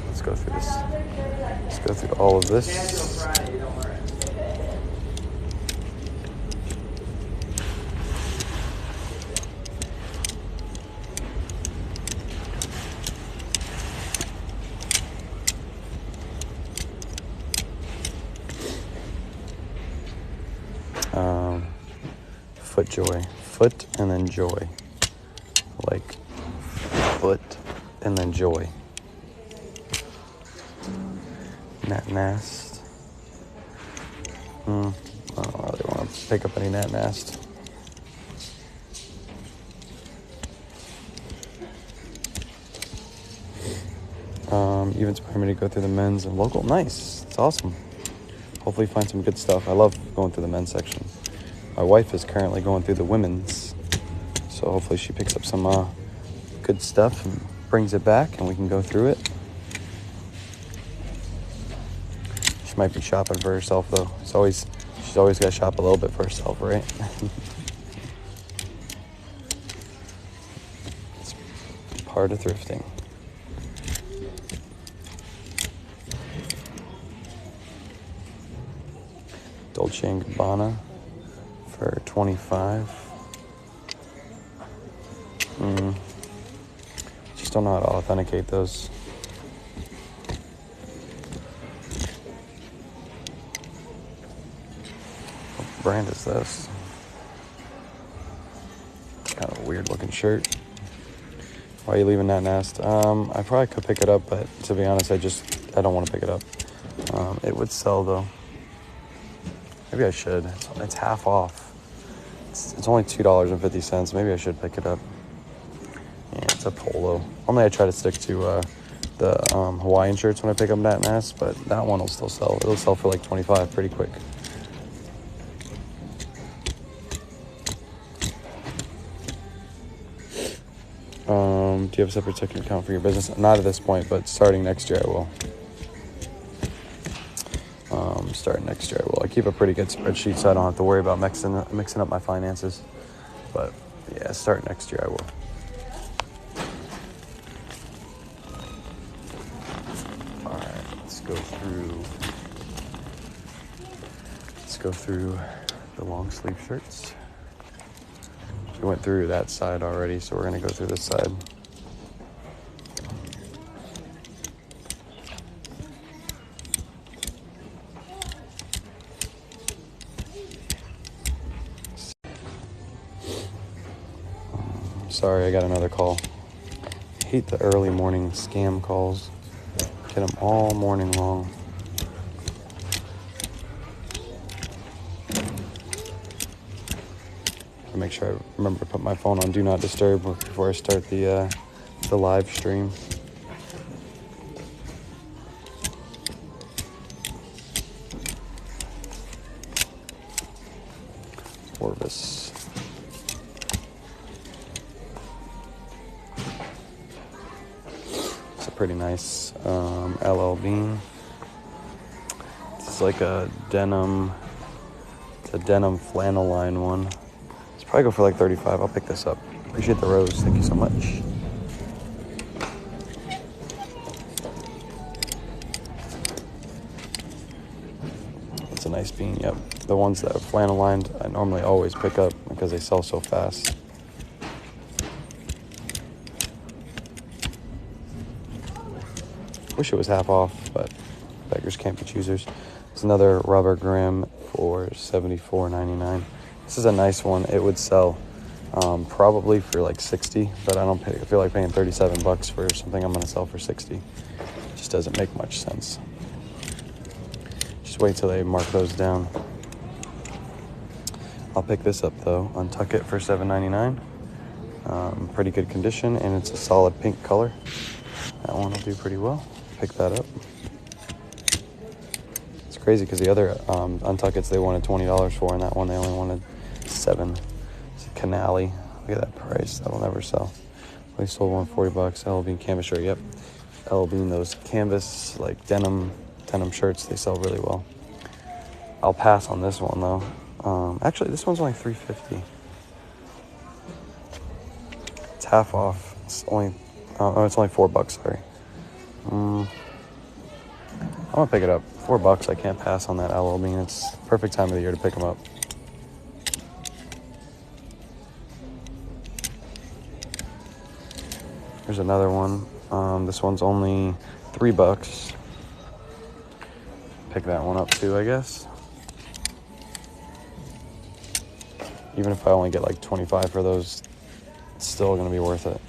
Let's go through this. Let's go through all of this. FootJoy. Foot and then joy. Like foot and then joy. Nat Nast. I don't really want to pick up any Nat Nast. Even inspired me to go through the men's and local. Nice. It's awesome. Hopefully find some good stuff. I love going through the men's section. My wife is currently going through the women's. So hopefully she picks up some good stuff and brings it back and we can go through it. She might be shopping for herself though. She's always got to shop a little bit for herself, right? It's part of thrifting. Dolce & Gabbana for $25. Just don't know how to authenticate those. What brand is this? Kind of a weird looking shirt. Why are you leaving that nest? I probably could pick it up, but to be honest, I don't want to pick it up. It would sell though. Maybe I should. It's half off. It's only $2.50. Maybe I should pick it up. Yeah, it's a polo. Normally I try to stick to the Hawaiian shirts when I pick up Nat Nast, but that one will still sell. It'll sell for like $25 pretty quick. Do you have a separate checking account for your business? Not at this point, but starting next year I will. Starting next year I will. I keep a pretty good spreadsheet so I don't have to worry about mixing up my finances. But yeah, starting next year I will. Alright, let's go through the long sleeve shirts. We went through that side already, so we're gonna go through this side. Sorry, I got another call. I hate the early morning scam calls. Get them all morning long. I'll make sure I remember to put my phone on Do Not Disturb before I start the live stream. Orvis. Pretty nice LL Bean. This is like a denim flannel line one. It's probably go for like $35. I'll pick this up. Appreciate the rose. Thank you so much. It's a nice bean. Yep. The ones that are flannel lined, I normally always pick up because they sell so fast. Wish it was half off, but beggars can't be choosers. It's another rubber gram for $74.99. This is a nice one. It would sell probably for like $60, but I feel like paying $37 for something I'm gonna sell for $60. It just doesn't make much sense. Just wait till they mark those down. I'll pick this up though. Untuck it for $7.99. Pretty good condition, and it's a solid pink color. That one will do pretty well. Pick that up. It's crazy because the other Untuckets they wanted $20 for, and that one they only wanted $7. It's a Canali. Look at that price. That'll never sell. They sold one $40. LL Bean canvas shirt. Yep. LL Bean, those canvas like denim shirts, they sell really well. I'll pass on this one though. Actually, this one's only $3.50. It's half off. It's only $4. Sorry. I'm gonna pick it up. $4. I can't pass on that LL Bean. It's perfect time of the year to pick them up. Here's another one. This one's only $3. Pick that one up too, I guess. Even if I only get like 25 for those, it's still gonna be worth it.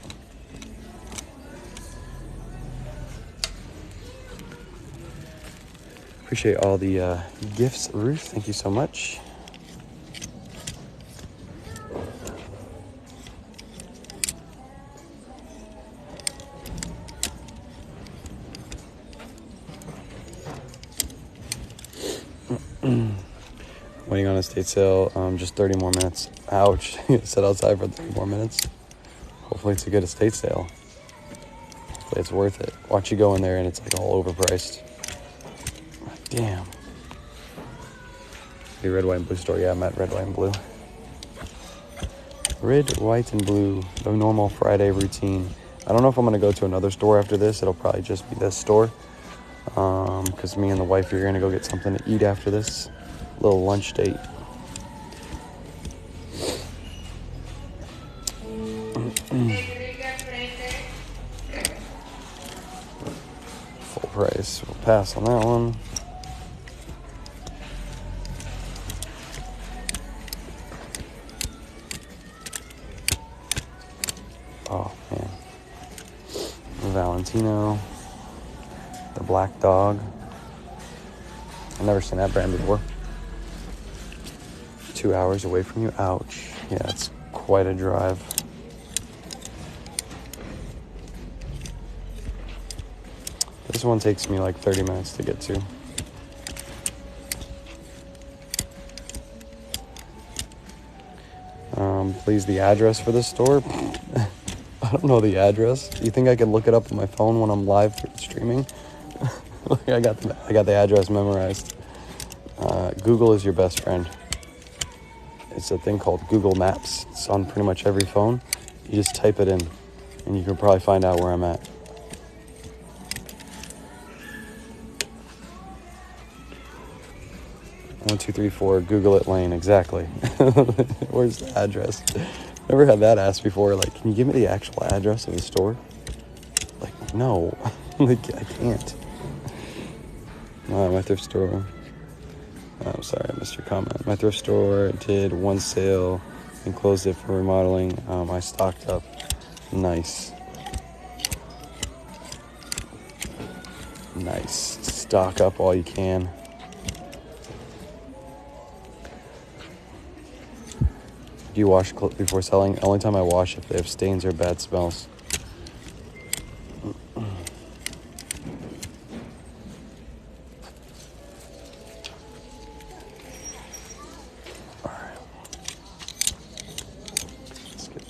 Appreciate all the gifts, Ruth. Thank you so much. Waiting on a estate sale, just 30 more minutes. Ouch. Sit outside for 30 more minutes. Hopefully it's a good estate sale. Hopefully it's worth it. Watch you go in there and it's like all overpriced. Damn. The red, white, and blue store. Yeah, I'm at red, white, and blue. Red, white, and blue. The normal Friday routine. I don't know if I'm going to go to another store after this. It'll probably just be this store. Because me and the wife are going to go get something to eat after this. Little lunch date. Full price. We'll pass on that one. Oh man. Valentino. The black dog. I've never seen that brand before. 2 hours away from you. Ouch. Yeah, it's quite a drive. This one takes me like 30 minutes to get to. Please, the address for this store? I don't know the address. You think I can look it up on my phone when I'm live streaming? I got the address memorized. Google is your best friend. It's a thing called Google Maps. It's on pretty much every phone. You just type it in, and you can probably find out where I'm at. One, 2, 3, 4. Google it lane. Exactly. Where's the address? Never had that asked before. Like, can you give me the actual address of the store? Like, no. Like, I can't. My thrift store. I'm sorry, I missed your comment. My thrift store did one sale and closed it for remodeling. I stocked up. Nice. Nice. Stock up all you can. Do you wash clothes before selling? Only time I wash if they have stains or bad smells.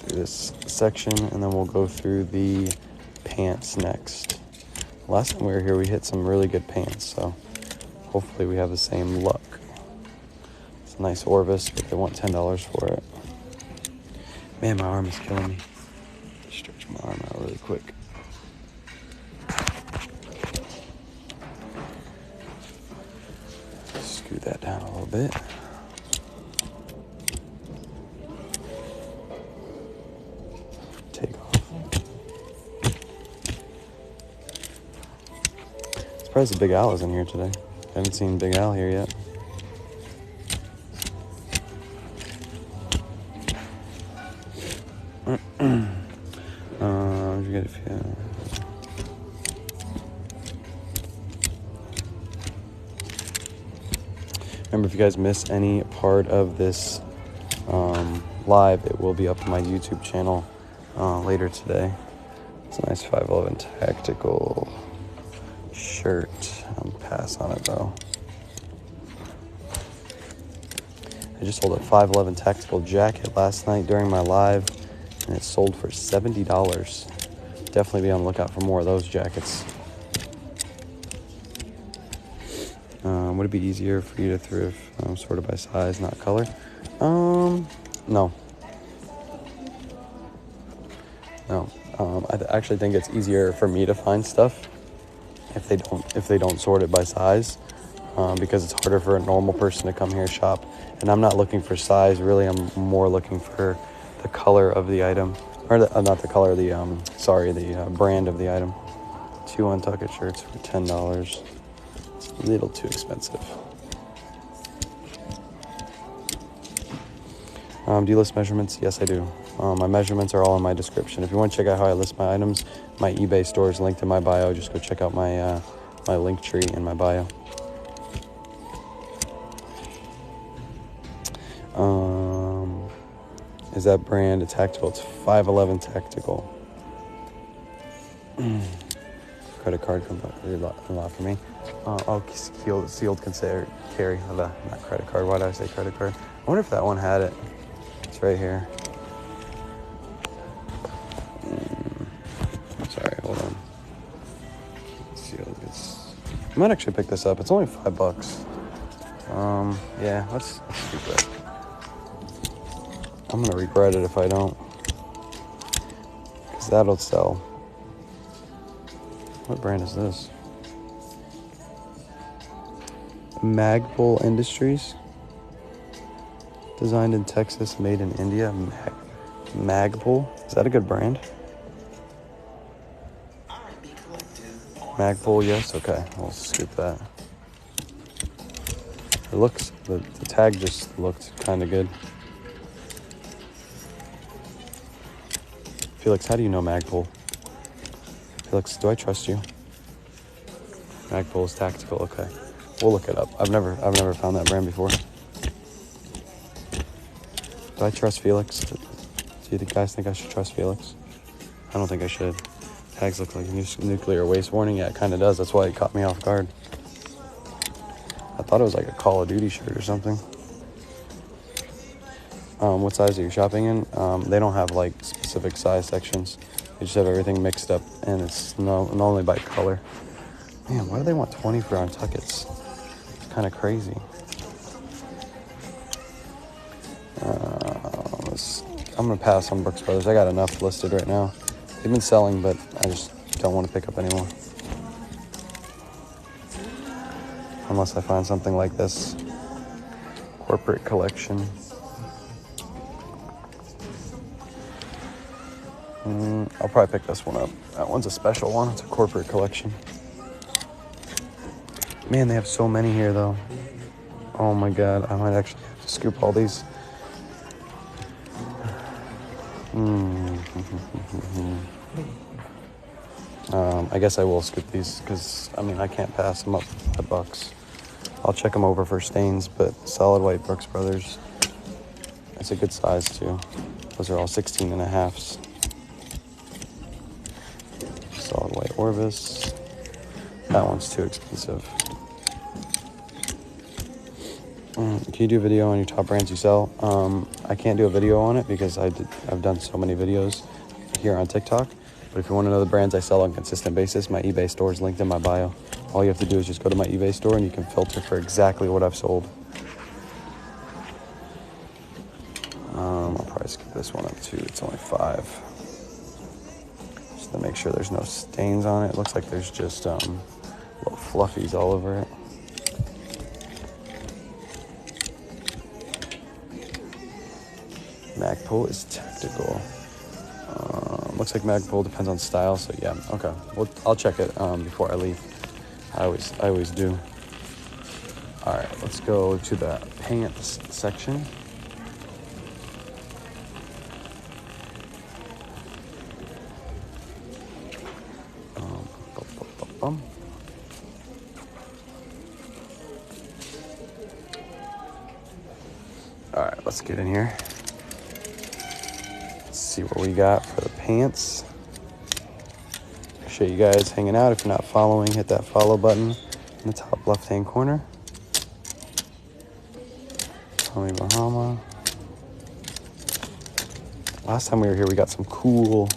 This section and then we'll go through the pants next. Last time we were here we hit some really good pants, so hopefully we have the same luck. It's a nice Orvis, but they want $10 for it. Man, my arm is killing me. Stretch my arm out really quick. Scoot that down a little bit. Surprised Big Al is in here today. I haven't seen Big Al here yet. Remember, if you guys miss any part of this live, it will be up on my YouTube channel later today. It's a nice 511 tactical shirt. I'll pass on it though. I just sold a 511 tactical jacket last night during my live, and it sold for $70. Definitely be on the lookout for more of those jackets. Would it be easier for you to thrift sorted by size, not color? No. I actually think it's easier for me to find stuff if they don't sort it by size, because it's harder for a normal person to come here and shop. And I'm not looking for size, really. I'm more looking for the color of the item, or not the color, the brand of the item. 2 Untucked shirts for $10. It's a little too expensive. Do you list measurements? Yes, I do. My measurements are all in my description. If you want to check out how I list my items, my eBay store is linked in my bio. Just go check out my my link tree in my bio. Is that brand a tactical? It's 511 tactical. Credit card company, a lot for me. Sealed carry, not credit card. Why did I say credit card? I wonder if that one had it. It's right here. Sorry, hold on. Sealed. I might actually pick this up. It's only $5. Yeah, let's do that. I'm gonna regret it if I don't, because that'll sell. What brand is this? Magpul Industries. Designed in Texas, made in India. Magpul. Is that a good brand? Magpul, yes. Okay, we'll scoop that. It looks. The tag just looked kind of good. Felix, how do you know Magpul? Felix, do I trust you? Magpul is tactical. Okay, we'll look it up. I've never found that brand before. Do I trust Felix? Do you guys think I should trust Felix? I don't think I should. Tags look like nuclear waste warning. Yeah, it kind of does. That's why it caught me off guard. I thought it was like a Call of Duty shirt or something. What size are you shopping in? They don't have like specific size sections. They just have everything mixed up, and it's not only by color. Man, why do they want 20 for Untuckets? It's kind of crazy. I'm gonna pass on Brooks Brothers. I got enough listed right now. They've been selling, but I just don't want to pick up anymore. Unless I find something like this. Corporate collection. I'll probably pick this one up. That one's a special one. It's a corporate collection. Man, they have so many here, though. Oh my God, I might actually have to scoop all these. I guess I will scoop these because, I mean, I can't pass them up for $5. I'll check them over for stains, but solid white Brooks Brothers. That's a good size, too. Those are all 16.5s. Solid white Orvis. That one's too expensive. Can you do a video on your top brands you sell? I can't do a video on it because I've done so many videos here on TikTok. But if you want to know the brands I sell on a consistent basis, my eBay store is linked in my bio. All you have to do is just go to my eBay store and you can filter for exactly what I've sold. I'll probably skip this one up too. It's only $5. Just to make sure there's no stains on it. It looks like there's just little fluffies all over it. Magpul is tactical. Looks like Magpul depends on style, so yeah, okay. Well, I'll check it before I leave. I always do. All right, let's go to the pants section. All right, let's get in here. See what we got for the pants. Appreciate you guys hanging out. If you're not following, hit that follow button in the top left-hand corner. Tommy Bahama. Last time we were here, we got some cool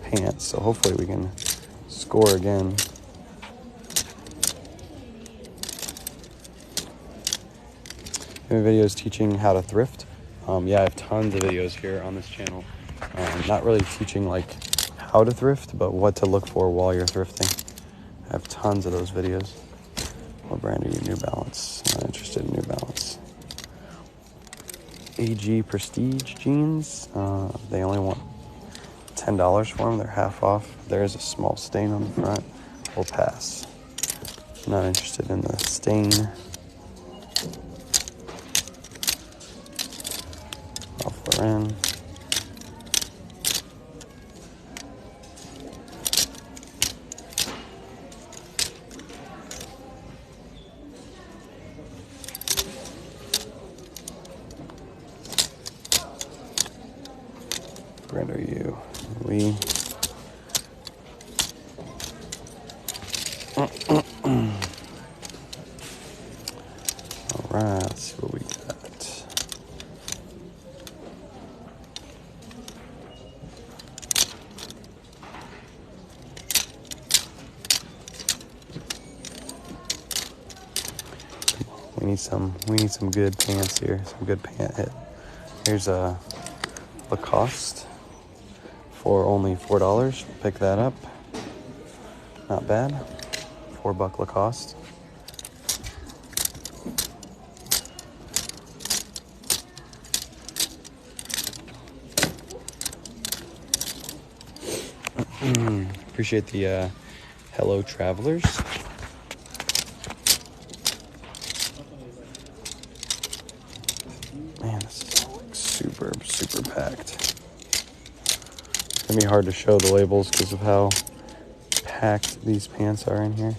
pants, so hopefully we can score again. Any videos teaching how to thrift? Yeah, I have tons of videos here on this channel. Not really teaching like how to thrift, but what to look for while you're thrifting. I have tons of those videos. What brand are you? New Balance. Not interested in New Balance. AG Prestige jeans. They only want $10 for them. They're half off. There is a small stain on the front. We'll pass. Not interested in the stain. Ralph Lauren. see. All right, let's see what we got. We need some good pants here. Some good pant hit. Here's a Lacoste for only $4. Pick that up. Not bad. $4 Lacoste. Appreciate the Hello Travelers. Man, this is all like super packed. It's gonna be hard to show the labels because of how packed these pants are in here.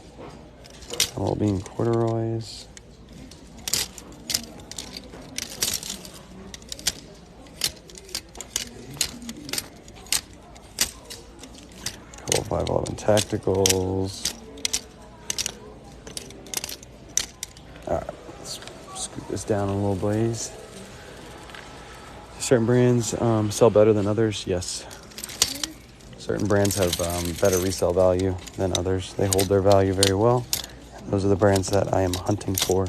All being corduroys. Couple 511 tacticals. Alright, let's scoot this down a little blaze. Certain brands sell better than others, yes. Certain brands have better resale value than others. They hold their value very well. Those are the brands that I am hunting for.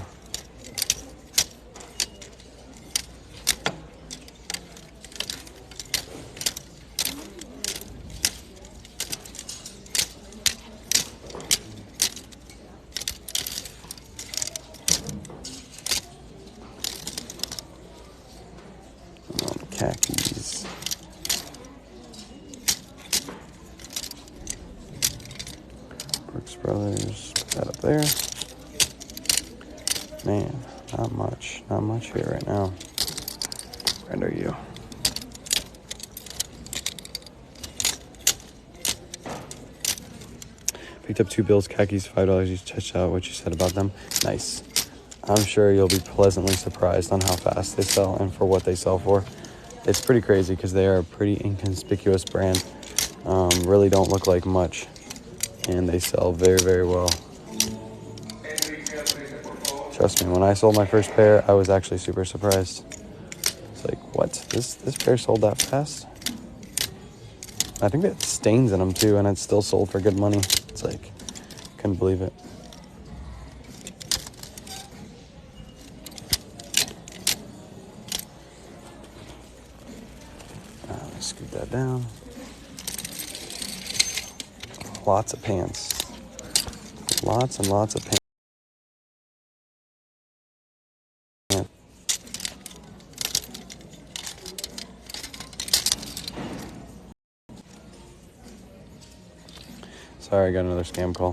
Khakis. Brooks Brothers, put that up there. Man, not much here right now. Where are you? Picked up 2 bills, khakis, $5. You checked out what you said about them. Nice. I'm sure you'll be pleasantly surprised on how fast they sell and for what they sell for. It's pretty crazy because they are a pretty inconspicuous brand. Really don't look like much. And they sell very, very well. Trust me, when I sold my first pair, I was actually super surprised. It's like, what? This pair sold that fast? I think it had stains in them too, and it still sold for good money. It's like, couldn't believe it. Let's scoot that down. Lots of pants. Lots and lots of pants. Sorry, I got another scam call.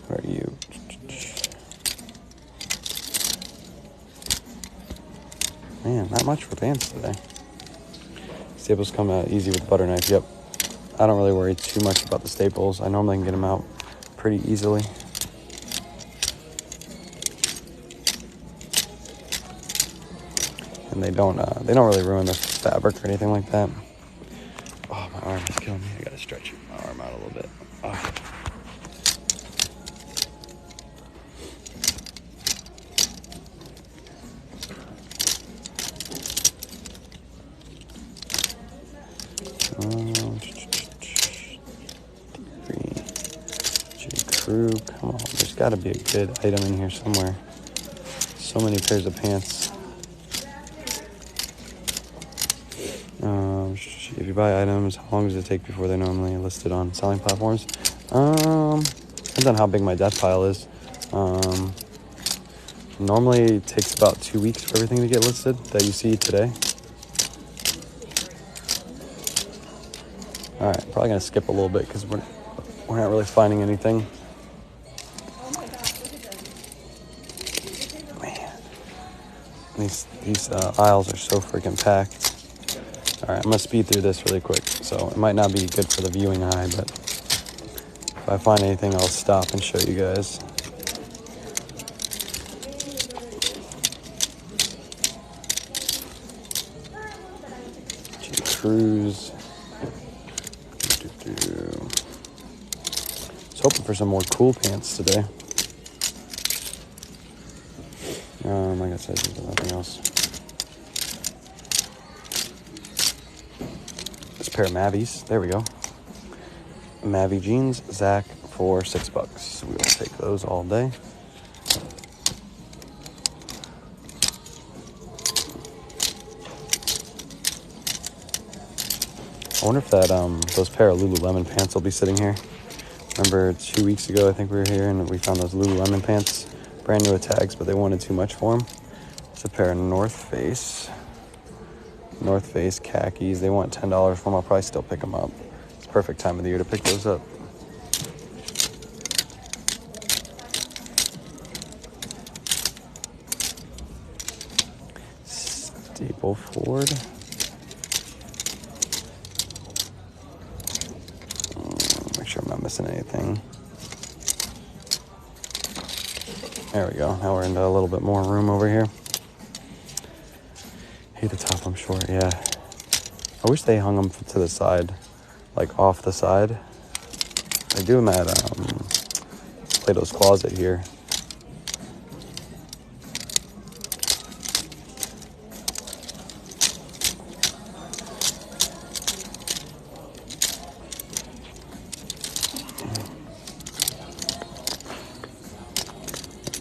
Where are you? Man, not much for pants today. Staples come out easy with butter knife. Yep. I don't really worry too much about the staples. I normally can get them out pretty easily. And they don't really ruin the fabric or anything like that. Oh, my arm is killing me. I gotta stretch my arm out a little bit. Oh. Crew, come on, there's got to be a good item in here somewhere. So many pairs of pants. If you buy items, how long does it take before they're normally listed on selling platforms? Depends on how big my death pile is. Normally it takes about 2 weeks for everything to get listed that you see today. All right, probably gonna skip a little bit because we're not really finding anything. Man, these aisles are so freaking packed. All right, I'm gonna speed through this really quick. So it might not be good for the viewing eye, but if I find anything, I'll stop and show you guys. Cruise. Was hoping for some more cool pants today. Like I said, there's nothing else. This pair of Mavies. There we go. Mavi jeans, Zach, for $6. We will take those all day. I wonder if that those pair of Lululemon pants will be sitting here. Remember 2 weeks ago, I think we were here and we found those Lululemon pants, brand new with tags, but they wanted too much for them. It's a pair of North Face khakis. They want $10 for them. I'll probably still pick them up. It's the perfect time of the year to pick those up. Staple Ford. Make sure I'm not missing anything. There we go. Now we're into a little bit more room over here. Hate the top, I'm short, yeah. I wish they hung them to the side, like off the side. They do them at Plato's Closet here.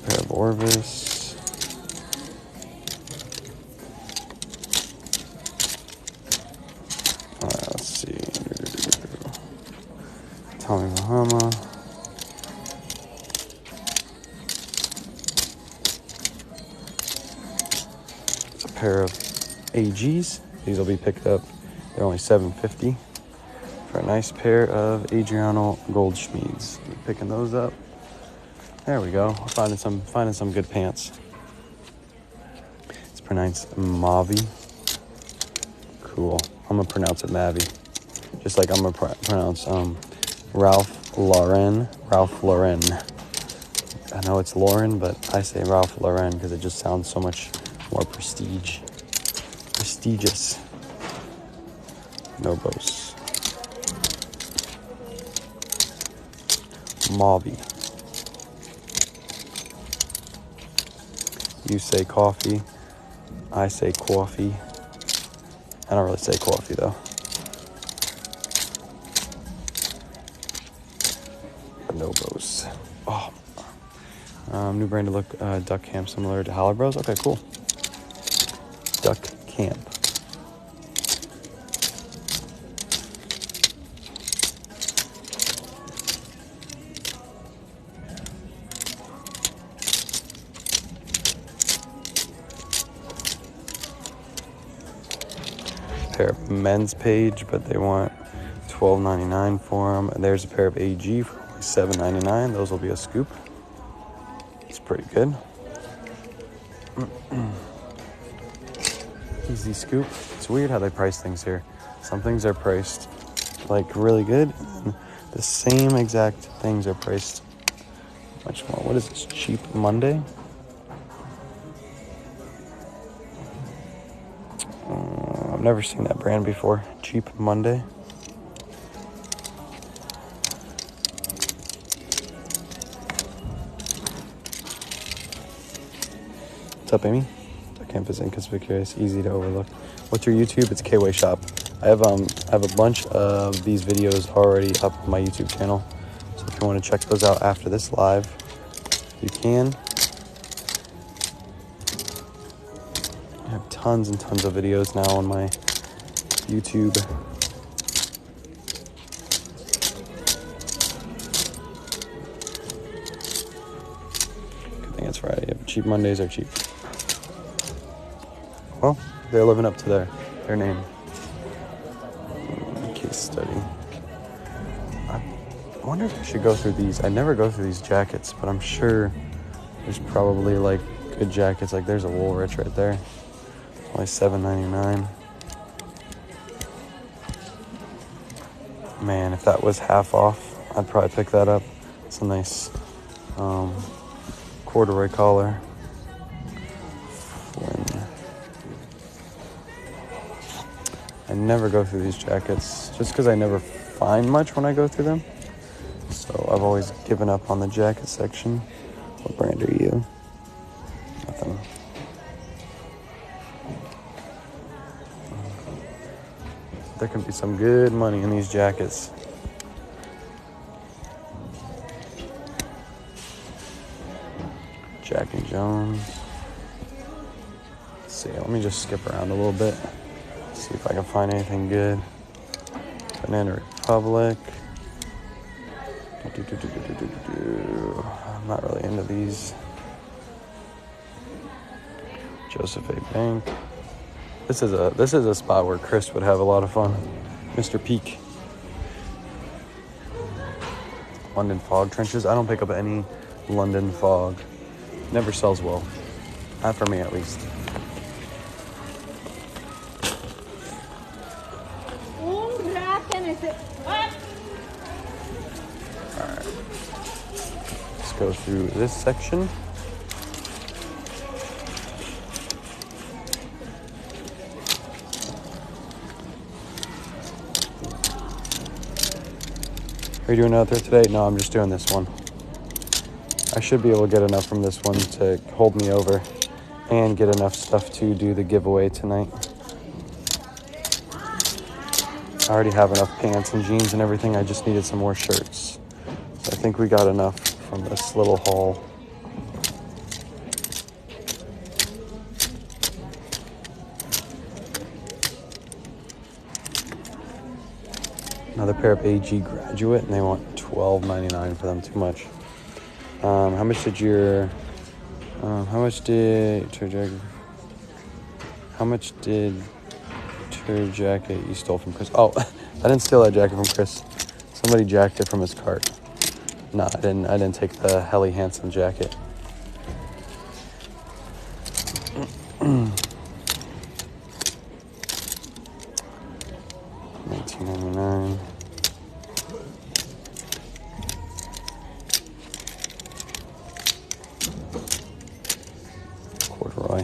Pair of Orvis. Let's see. Tommy Bahama. It's a pair of AGs. These will be picked up. They're only $7.50 for a nice pair of Adriano Goldschmieds. Picking those up. There we go. Finding some good pants. It's pronounced Mavi. Cool. I'm gonna pronounce it Mavi, just like I'm gonna pronounce Ralph Lauren. I know it's Lauren, but I say Ralph Lauren because it just sounds so much more prestigious. Nobos. Mavi. You say coffee. I say coffee. I don't really say coffee though. Bonobos. Oh. New brand to look, Duck Camp, similar to Howler Bros. Okay, cool. Duck Camp. Pair of men's page, but they want $12.99 for them. And there's a pair of AG for only $7.99. Those will be a scoop. It's pretty good. Easy scoop. It's weird how they price things here. Some things are priced like really good, and the same exact things are priced much more. What is this? Cheap Monday? I've never seen that brand before. Cheap Monday. What's up, Amy? Duck Camp is inconspicuous, easy to overlook. What's your YouTube? It's KWay Shop. I have a bunch of these videos already up on my YouTube channel. So if you want to check those out after this live, you can. I have tons and tons of videos now on my YouTube. Good thing it's Friday. Cheap Mondays are cheap. Well, they're living up to their name. Case study. I wonder if I should go through these. I never go through these jackets, but I'm sure there's probably like good jackets. Like there's a Woolrich right there. Only $7.99. Man, if that was half off, I'd probably pick that up. It's a nice corduroy collar. I never go through these jackets just because I never find much when I go through them. So I've always given up on the jacket section. What brand are you? Nothing. There can be some good money in these jackets. Jack and Jones. Let's see, let me just skip around a little bit. See if I can find anything good. Banana Republic. I'm not really into these. Joseph A. Bank. This is a spot where Chris would have a lot of fun. Mr. Peak. London Fog Trenches. I don't pick up any London Fog. Never sells well. Not for me, at least. Alright. Let's go through this section. Are you doing out there today? No, I'm just doing this one. I should be able to get enough from this one to hold me over and get enough stuff to do the giveaway tonight. I already have enough pants and jeans and everything. I just needed some more shirts. So I think we got enough from this little haul. Another pair of AG Graduate, and they want $12.99 for them. Too much. How much did your jacket you stole from Chris? Oh, I didn't steal that jacket from Chris. Somebody jacked it from his cart. No, I didn't take the Helly Hansen jacket. $19.99. Corduroy.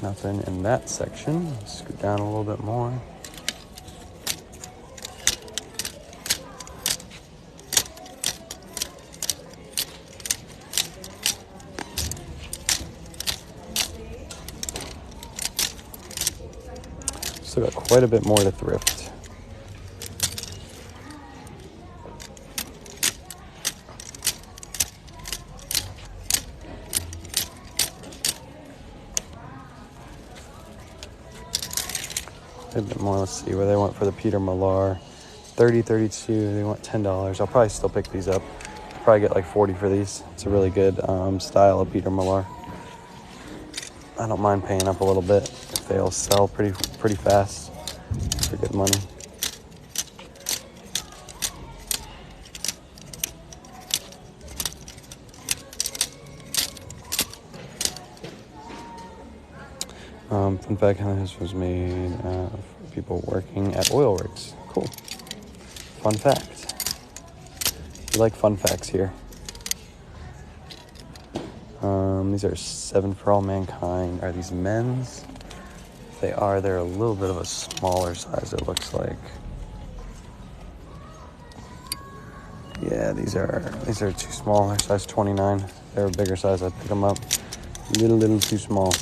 Nothing in that section. Scoot down a little bit more. Still got quite a bit more to thrift. A bit more. Let's see where they went for the Peter Millar. 30-32. They want $10. I'll probably still pick these up. I'll probably get like 40 for these. It's a really good style of Peter Millar. I don't mind paying up a little bit if they'll sell pretty fast for good money. Fun fact, this was made for people working at oil rigs. Cool. Fun fact. We like fun facts here. These are 7 for All Mankind. Are these men's? If they are, they're a little bit of a smaller size, it looks like. Yeah, these are too small. They're size 29. If they're a bigger size, I'd pick them up. Little too small.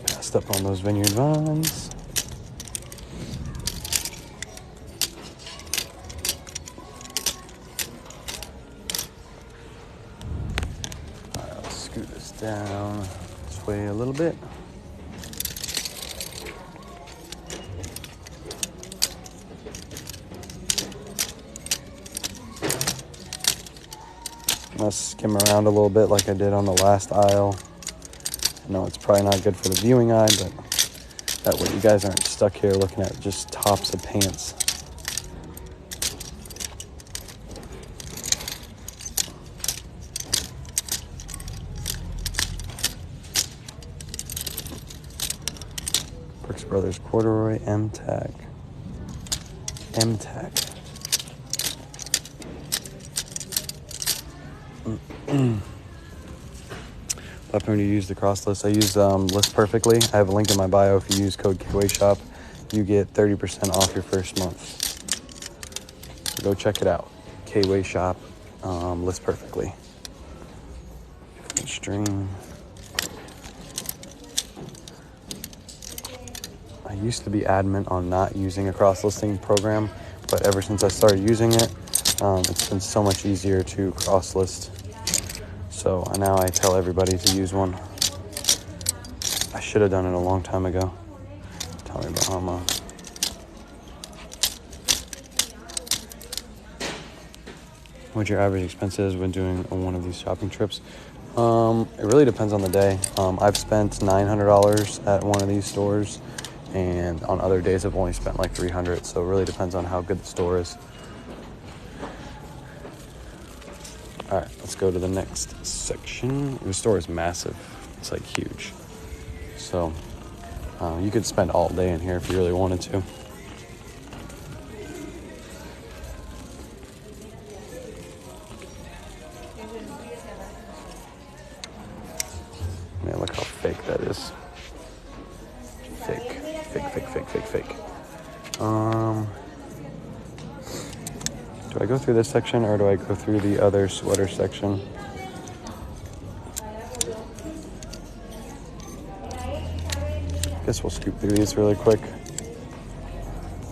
Passed up on those Vineyard Vines. Alright, let's scoot this down this way a little bit. I'm gonna skim around a little bit like I did on the last aisle. I know it's probably not good for the viewing eye, but that way you guys aren't stuck here looking at just tops of pants. Brothers corduroy M-Tack. M-Tack. When you use the cross list, I use List Perfectly. I have a link in my bio. If you use code KWayShop, you get 30% off your first month. So go check it out. KWayShop, List Perfectly. String. I used to be adamant on not using a cross-listing program, but ever since I started using it, it's been so much easier to cross-list. So now I tell everybody to use one. I should have done it a long time ago. Tell me, Bahama. What your average expense is when doing one of these shopping trips? It really depends on the day. I've spent $900 at one of these stores, and on other days I've only spent like $300. So it really depends on how good the store is. All right, let's go to the next section. The store is massive. It's like huge. So you could spend all day in here if you really wanted to. Man, look how fake that is. Fake. Do I go through this section or do I go through the other sweater section? Guess we'll scoop through these really quick.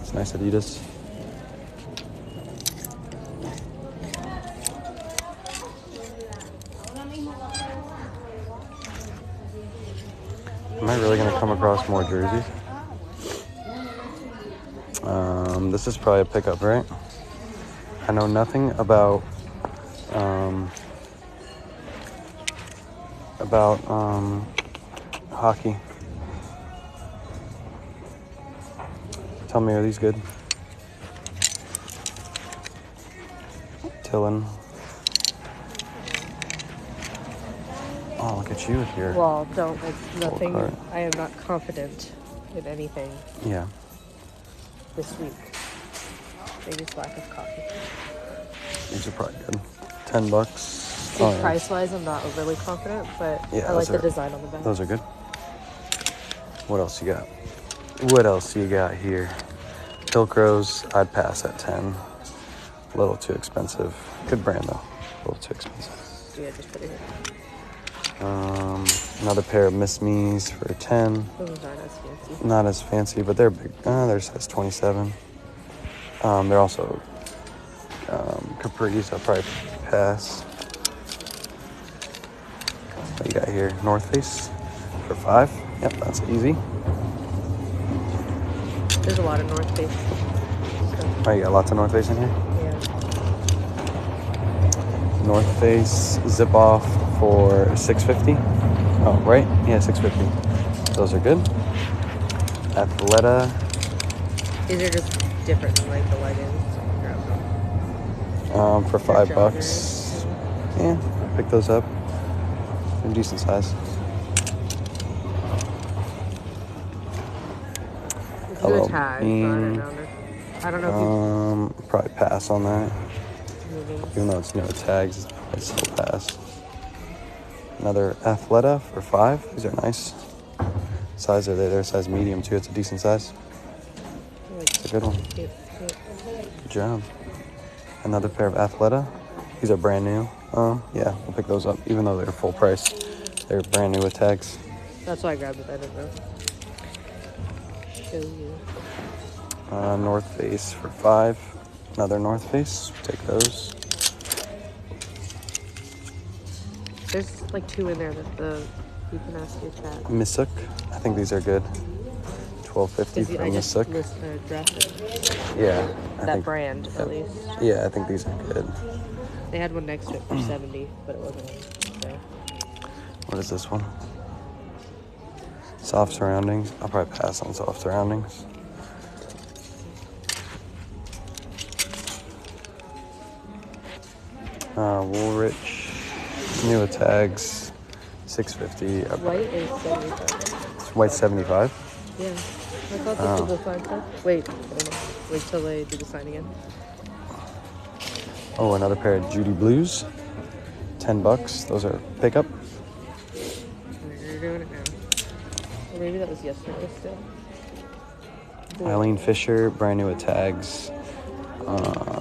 It's nice Adidas. Am I really going to come across more jerseys? This is probably a pickup, right? I know nothing about hockey. Tell me, are these good? Dylan. Oh, look at you with your... Well, it's nothing. Cart. I am not confident in anything. Yeah. This week. Biggest lack of coffee. These are probably good. $10. See, price-wise, I'm not really confident, but yeah, I like the design on the back. Those are good. What else you got? What else you got here? Pilcrows, I'd pass at 10. A little too expensive. Good brand though. A little too expensive. Yeah, just put it here. Another pair of Miss Me's for 10. Those aren't as fancy. Not as fancy, but they're big. They're size 27. They're also capris. I'll probably pass. What you got here? North Face for 5. Yep, that's easy. There's a lot of North Face. Oh, you got lots of North Face in here? Yeah. North Face zip off for $6.50. Oh, right? Yeah, $6.50. Those are good. Athleta. These are just different than like the leggings. So grab them. For $5. Yeah, pick those up. They're decent size. Let's do a tag. I don't know if probably pass on that. maybe. Even though it's no tags, I'd still pass. Another Athleta for 5. These are nice. Size are they? They're size medium too. It's a decent size. It's a good one. Cute. Good job. Another pair of Athleta. These are brand new. Yeah, we'll pick those up. Even though they're full price, they're brand new with tags. That's why I grabbed it. I didn't know. Show you. North Face for 5. Another North Face. Take those. There's like 2 in there that you can ask your chat. Misuk. I think these are good. $12.50 for I just Misuk. dressed it. Yeah. That brand, at least. Yeah, I think these are good. They had one next to it for 70, but it wasn't. So. What is this one? Soft surroundings. I'll probably pass on soft surroundings. Woolrich. New with tags. $6.50. White is 75. White 75. Yeah. I thought this was the sign stuff. Wait, hold on. Wait till they do the sign again. Oh, another pair of Judy Blues. $10. Those are pickup. You're doing it now. Or maybe that was yesterday still. Eileen Fisher, brand new with tags.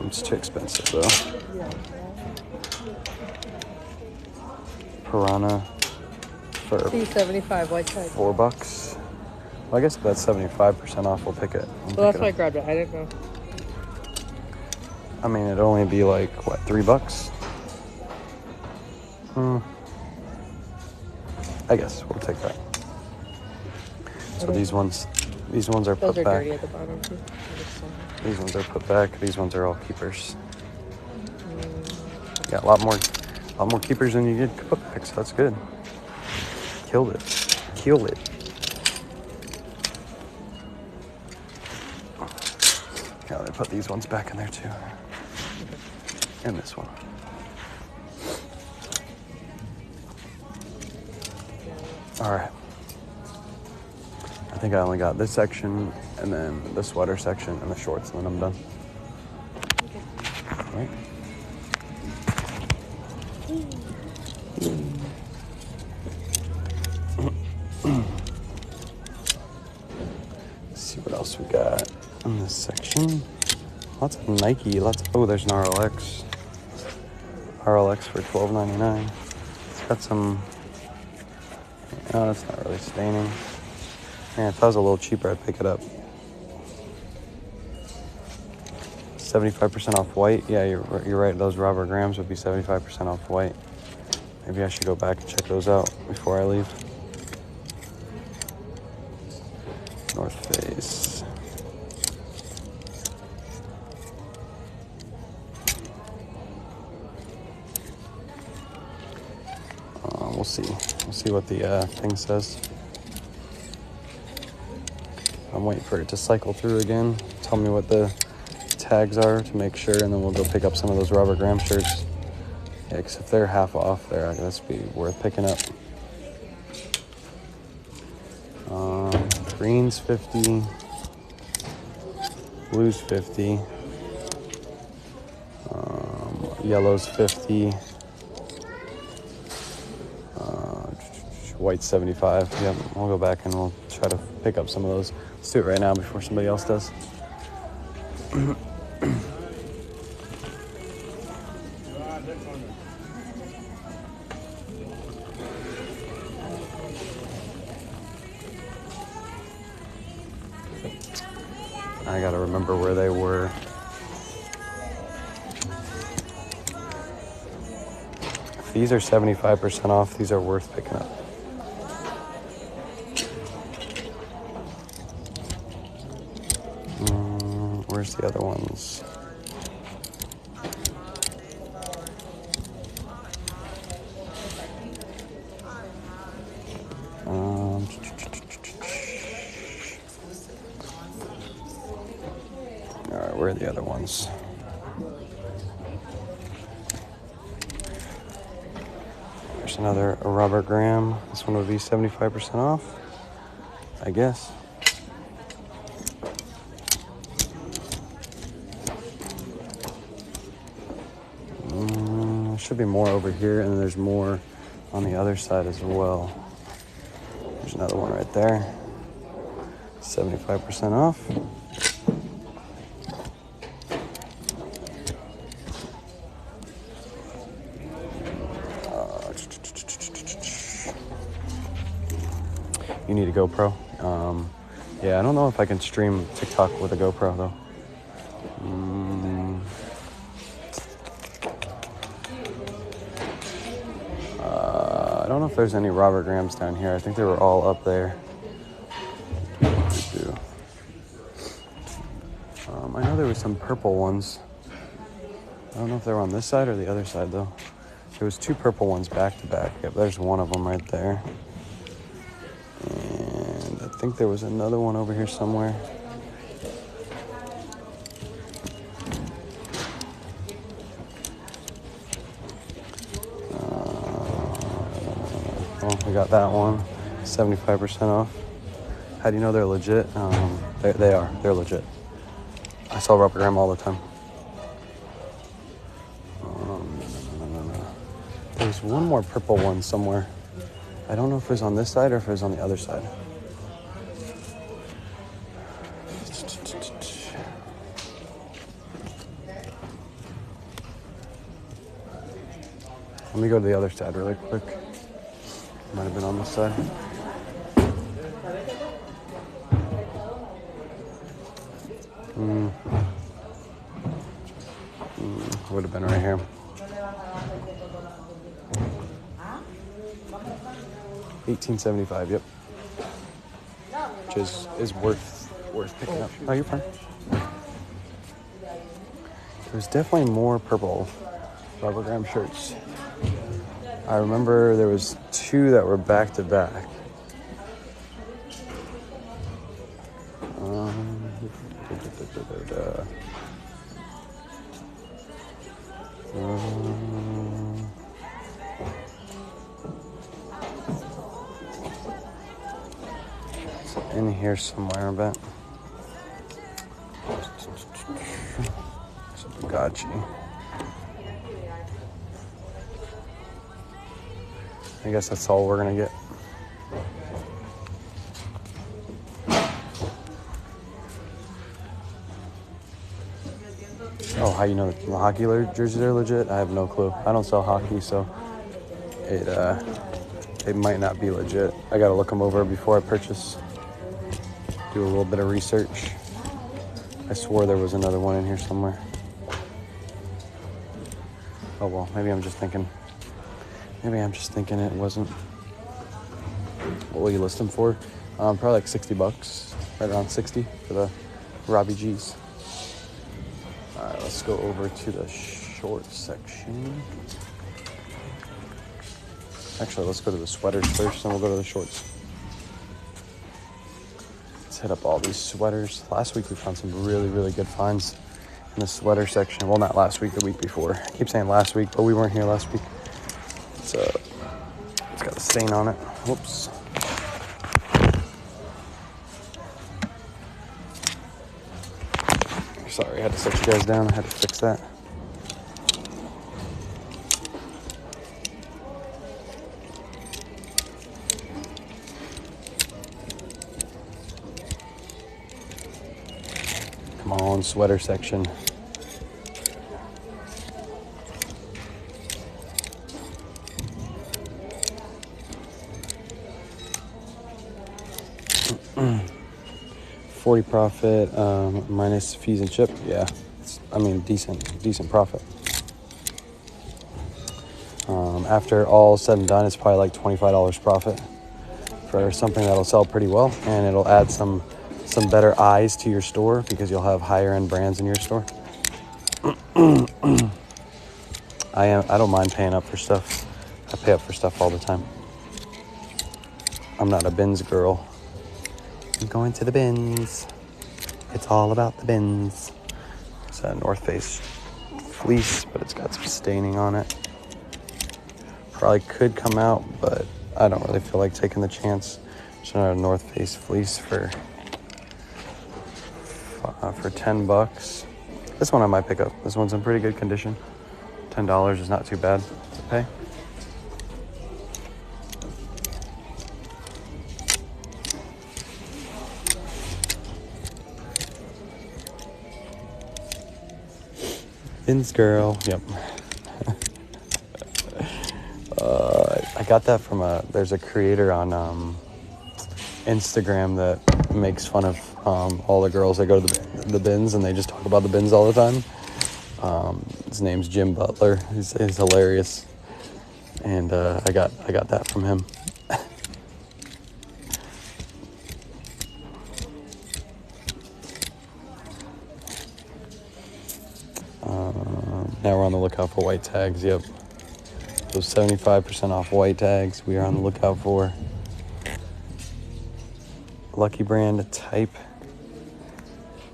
It's too expensive though. Yeah. Piranha for $2.75 white tag. $4. Well, I guess if that's 75% off, we'll pick it. Well, that's why I grabbed it. I didn't know. I mean, it'd only be like, what, $3? I guess we'll take that. So these ones are Those put are back. dirty at the bottom too. These ones are put back. These ones are all keepers. Got a lot more keepers than you did putbacks. So that's good. Killed it. Killed it. Yeah, they put these ones back in there too. And this one. All right. I think I only got this section and then the sweater section and the shorts, and then I'm done. All right. Let's see what else we got in this section. Lots of Nike. Oh, there's an RLX. RLX for $12.99. It's got some. No, it's not really staining. Man, if that was a little cheaper, I'd pick it up. 75% off white. Yeah, you're right. Those Robert Grahams would be 75% off white. Maybe I should go back and check those out before I leave. North Face. We'll see. We'll see what the thing says. I'm waiting for it to cycle through again. Tell me what the tags are to make sure, and then we'll go pick up some of those Robert Graham shirts. Yeah, because if they're half off there, that's be worth picking up. Greens 50, blues 50, yellows 50, white 75. Yep, we'll go back and we'll try to pick up some of those. Let's do it right now before somebody else does. I gotta remember where they were. If these are 75% off, these are worth picking up. Where's the other ones? All right, where are the other ones? There's another Robert Graham. This one would be 75% off, I guess. Should be more over here, and there's more on the other side as well. There's another one right there. 75% off. You need a GoPro. Yeah, I don't know if I can stream TikTok with a GoPro though. I don't know if there's any Robert Grahams down here. I think they were all up there. I know there were some purple ones. I don't know if they were on this side or the other side though. There was two purple ones back to back. Yep, there's one of them right there. And I think there was another one over here somewhere. Oh, we got that one, 75% off. How do you know they're legit? They are. They're legit. I sell rubbergram all the time. There's one more purple one somewhere. I don't know if it was on this side or if it was on the other side. Let me go to the other side really quick. Might have been on this side. Would have been right here. 1875, yep. Which is worth picking up. Oh, you're fine. There's definitely more purple rubbergram shirts. I remember there was 2 that were back to back. It's in here somewhere, I bet. Gotcha. I guess that's all we're gonna get. Oh, how you know the hockey jerseys are legit? I have no clue. I don't sell hockey, so it might not be legit. I gotta look them over before I purchase. Do a little bit of research. I swore there was another one in here somewhere. Oh well, maybe I'm just thinking it wasn't. What will you list them for? Probably like $60, right around 60 for the Robbie G's. All right, let's go over to the short section. Actually, let's go to the sweaters first, and we'll go to the shorts. Let's hit up all these sweaters. Last week we found some really, really good finds in the sweater section. Well, not last week, the week before. I keep saying last week, but we weren't here last week. It's got a stain on it. Whoops. Sorry, I had to set you guys down. I had to fix that. Come on, sweater section. $40 profit minus fees and ship. Yeah, decent profit. After all said and done, it's probably like $25 profit for something that'll sell pretty well, and it'll add some better eyes to your store because you'll have higher end brands in your store. I don't mind paying up for stuff. I pay up for stuff all the time. I'm not a bins girl. I'm going to the bins. It's all about the bins. It's a North Face fleece, but it's got some staining on it. Probably could come out, but I don't really feel like taking the chance. Just another North Face fleece for $10. This one I might pick up. This one's in pretty good condition. $10 is not too bad to pay. Bins girl, yep. I got that from there's a creator on Instagram that makes fun of all the girls that go to the bins, and they just talk about the bins all the time. His name's Jim Butler. He's hilarious, and I got that from him. Now we're on the lookout for white tags. Yep. Those 75% off white tags we are on the lookout for. Lucky Brand type.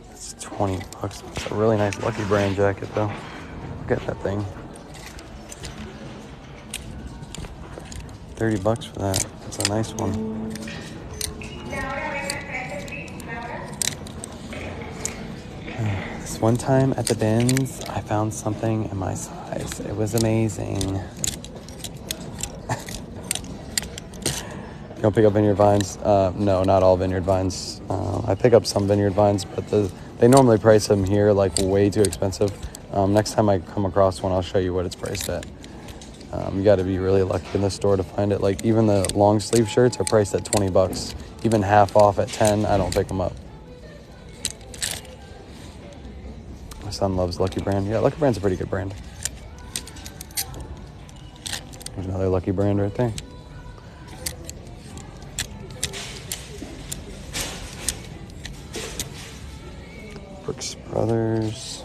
That's $20. It's a really nice Lucky Brand jacket though. Look at that thing. $30 for that. That's a nice one. One time at the bins, I found something in my size. It was amazing. You don't pick up Vineyard Vines? No, not all Vineyard Vines. I pick up some Vineyard Vines, but they normally price them here like way too expensive. Next time I come across one, I'll show you what it's priced at. You got to be really lucky in the store to find it. Like even the long sleeve shirts are priced at $20. Even half off at 10, I don't pick them up. My son loves Lucky Brand. Yeah, Lucky Brand's a pretty good brand. There's another Lucky Brand right there. Brooks Brothers.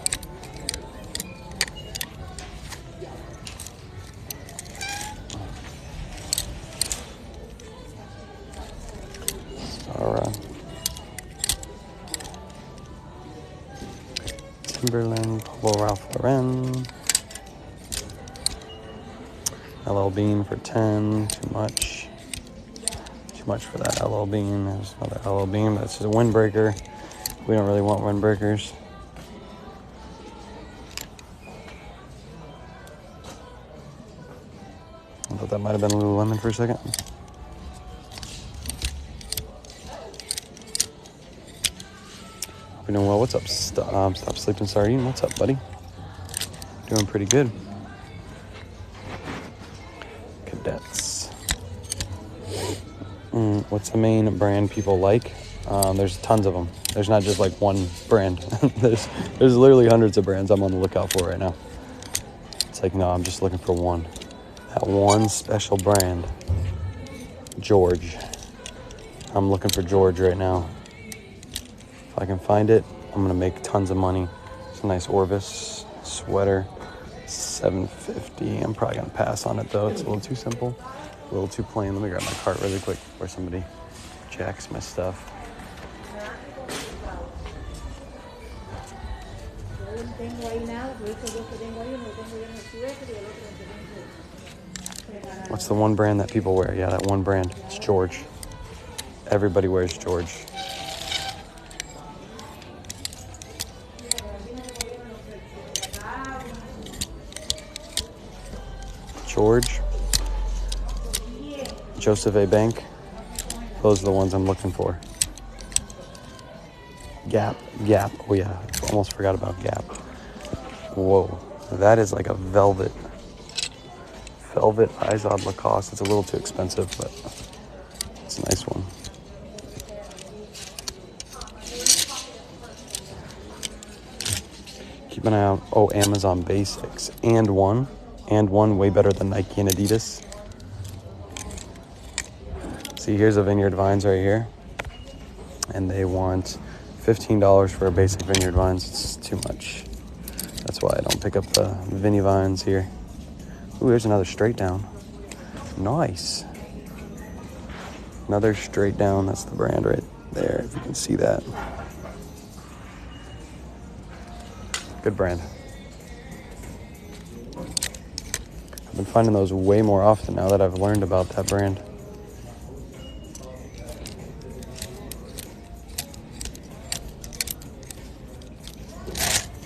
Zara. Timberland, Polo Ralph Lauren. LL Bean for 10, too much. Too much for that LL Bean. There's another LL Bean, but it's just a windbreaker. We don't really want windbreakers. I thought that might have been Lululemon for a second. Hope you're doing well. What's up? Stop sleeping, Sardine. What's up, buddy? Doing pretty good. Cadets. What's the main brand people like? There's tons of them. There's not just like one brand. there's literally hundreds of brands I'm on the lookout for right now. It's like, no, I'm just looking for one. That one special brand. George. I'm looking for George right now. If I can find it, I'm gonna make tons of money. It's a nice Orvis sweater. $7.50. I'm probably gonna pass on it though. It's a little too simple, a little too plain. Let me grab my cart really quick before somebody jacks my stuff. What's the one brand that people wear? Yeah, that one brand. It's George. Everybody wears George. George. Joseph A. Bank. Those are the ones I'm looking for. Gap. Oh yeah, almost forgot about Gap. Whoa, that is like a velvet Izod Lacoste. It's a little too expensive, but it's a nice one. Keep an eye out. Oh, Amazon Basics. And one way better than Nike and Adidas. See, here's a Vineyard Vines right here. And they want $15 for a basic Vineyard Vines. It's too much. That's why I don't pick up the Vinny Vines here. Ooh, there's another straight down. Nice. Another straight down. That's the brand right there, if you can see that. Good brand. I've been finding those way more often now that I've learned about that brand.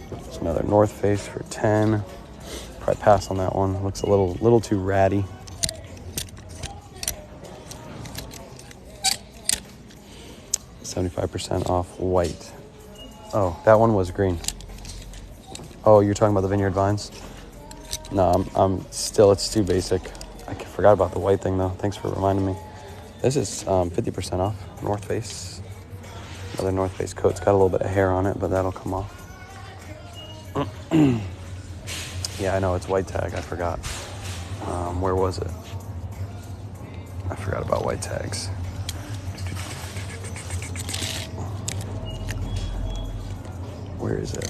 There's another North Face for 10. Probably pass on that one. Looks a little too ratty. $75% off white. Oh, that one was green. Oh, you're talking about the Vineyard Vines? No, I'm still, it's too basic. I forgot about the white thing though. Thanks for reminding me. This is 50% off. North Face. Another North Face coat. It's got a little bit of hair on it, but that'll come off. Yeah, I know, it's white tag. I forgot. Where was it? I forgot about white tags. Where is it?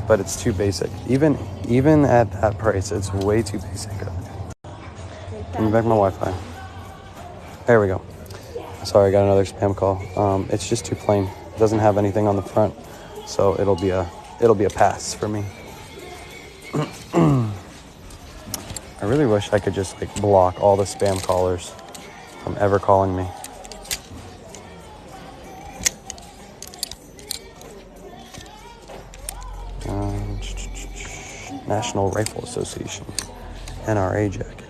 But it's too basic. Even at that price, it's way too basic. Give me back my Wi-Fi. There we go. Sorry, I got another spam call. It's just too plain. It doesn't have anything on the front, so it'll be a pass for me. I really wish I could just like block all the spam callers from ever calling me. National Rifle Association. NRA jacket.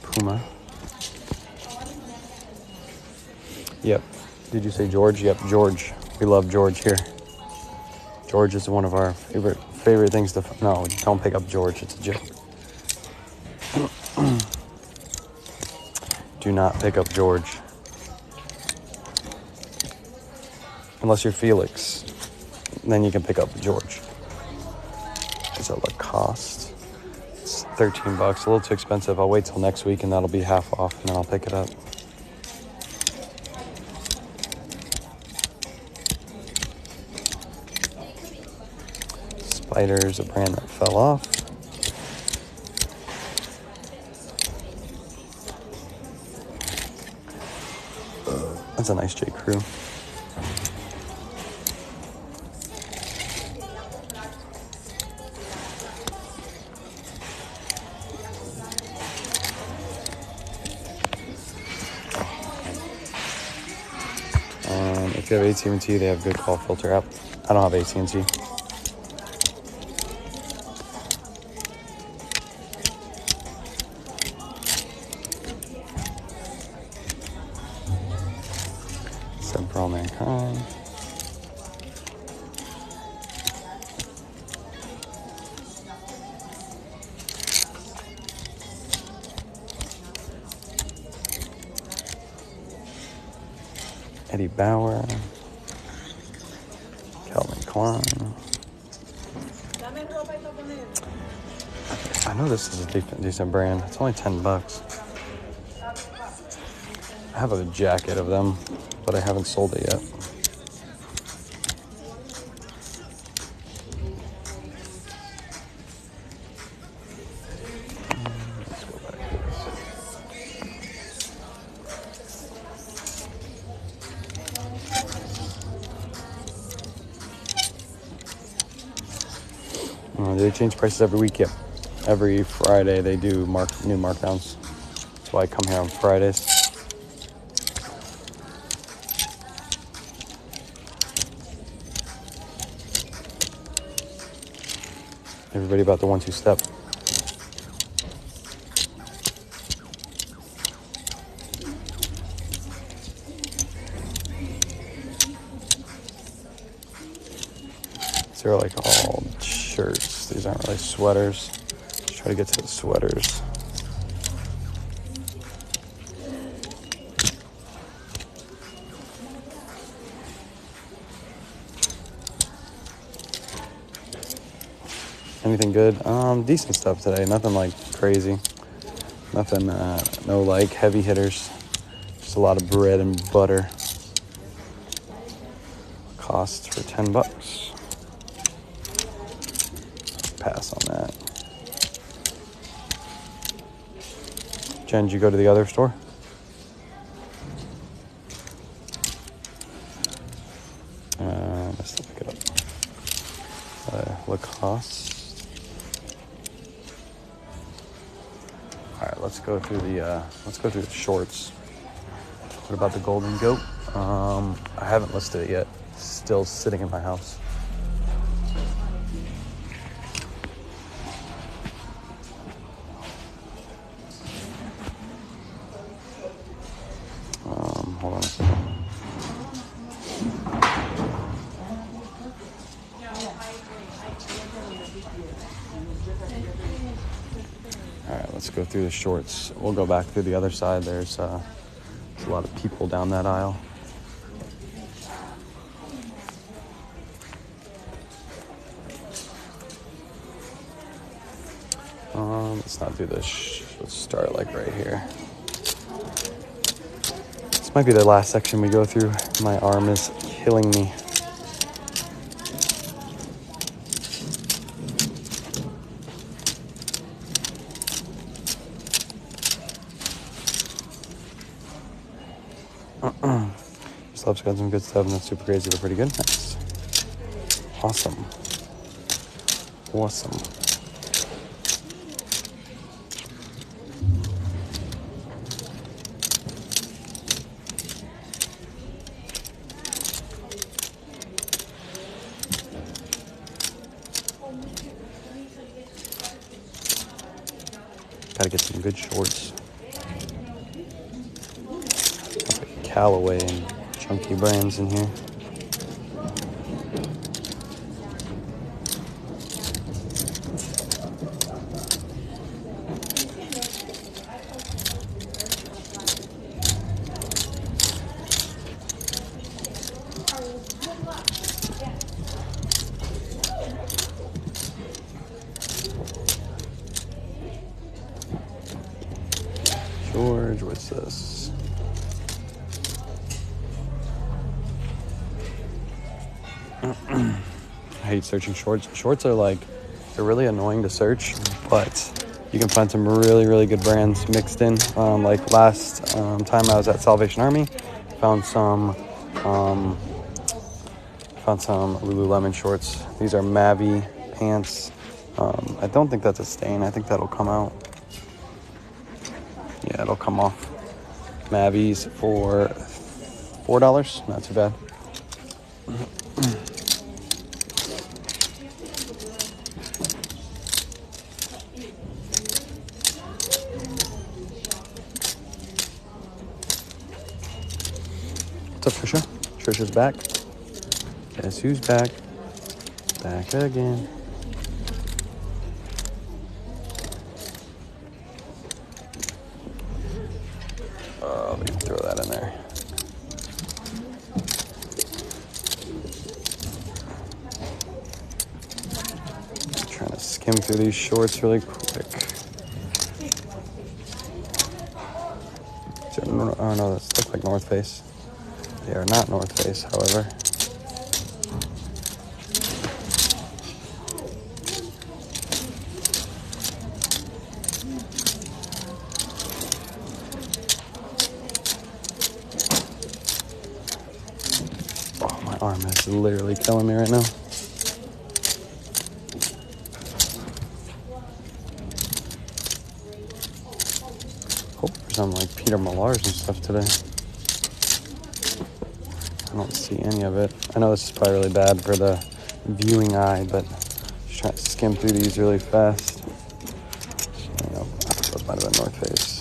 Puma. Yep. Did you say George? Yep, George. We love George here. George is one of our favorite things to... No, don't pick up George. It's a joke. Do not pick up George. Unless you're Felix. Then you can pick up George. It's a Lacoste. It's $13. A little too expensive. I'll wait till next week and that'll be half off and then I'll pick it up. Spider's a brand that fell off. That's a nice J. Crew. If you have AT&T, they have good call filter app. I don't have AT&T. For All Mankind. Eddie Bauer. Calvin Klein. I know this is a decent brand. It's only $10. I have a jacket of them, but I haven't sold it yet. Let's go back to this. They change prices every week, yep. Every Friday they do new markdowns. That's why I come here on Fridays. Everybody about the 1-2 step. These are like all shirts. These aren't really sweaters. Let's try to get to the sweaters. Anything good? Decent stuff today. Nothing like crazy. Nothing, no like heavy hitters. Just a lot of bread and butter. Costs for $10. Pass on that. Jen, did you go to the other store? I still pick it up. Lacoste. All right, let's go through the shorts. What about the Golden Goat? I haven't listed it yet. It's still sitting in my house. Hold on a second. All right, let's go through the shorts. We'll go back through the other side. There's a lot of people down that aisle. Let's not do this. Let's start like right here. This might be the last section we go through. My arm is killing me. Slub's got some good stuff, not super crazy, but pretty good. Nice. Awesome. Awesome. Gotta get some good shorts. Callaway and chunky brands in here. George, what's this? I hate searching shorts. Shorts are like, they're really annoying to search, but you can find some really, really good brands mixed in. Like last time I was at Salvation Army, found some Lululemon shorts. These are Mavi pants. I don't think that's a stain. I think that'll come out. Yeah, it'll come off. Mavi's for $4. Not too bad. What's up, Trisha? Trisha's back. Guess who's back? Back again. Oh, let me throw that in there. Trying to skim through these shorts really quick. Oh no, this looks like North Face. They are not North Face, however. Oh, my arm is literally killing me right now. Hope for some like Peter Millar's and stuff today. I don't see any of it. I know this is probably really bad for the viewing eye, but just trying to skim through these really fast. Those might have been North Face.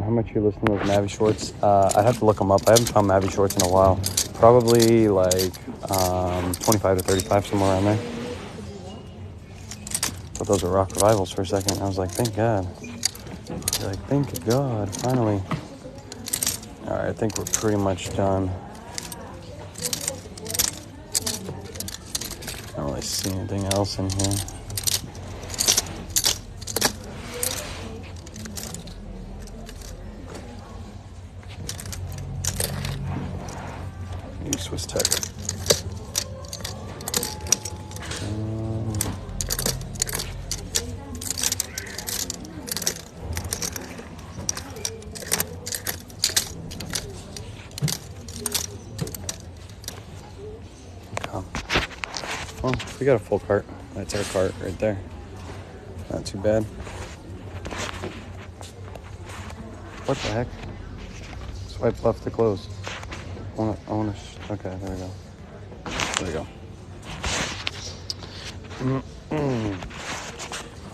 How much you listen to those Mavi shorts? I'd have to look them up. I haven't found Mavi shorts in a while. Probably like 25 to 35, somewhere around there. Thought those were Rock Revivals for a second. I was like, thank God. Like, thank God, finally. All right, I think we're pretty much done. I don't really see anything else in here. Swiss Tech. Well, we got a full cart. That's our cart right there. Not too bad. What the heck? Swipe left to close. Okay, there we go. There we go.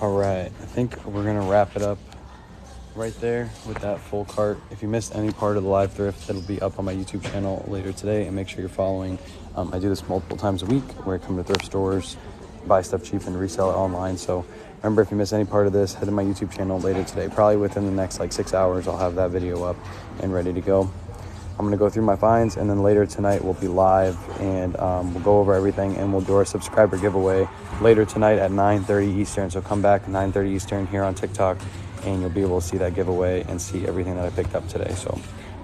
All right, I think we're gonna wrap it up right there with that full cart. If you missed any part of the live thrift, it'll be up on my YouTube channel later today, and make sure you're following. I do this multiple times a week where I come to thrift stores, buy stuff cheap and resell it online. So remember, if you miss any part of this, head to my YouTube channel later today. Probably within the next like 6 hours, I'll have that video up and ready to go. I'm gonna go through my finds, and then later tonight we'll be live, and we'll go over everything, and we'll do our subscriber giveaway later tonight at 9:30 Eastern. So come back 9:30 Eastern here on TikTok, and you'll be able to see that giveaway and see everything that I picked up today. So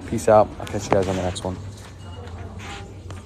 peace out. I'll catch you guys on the next one.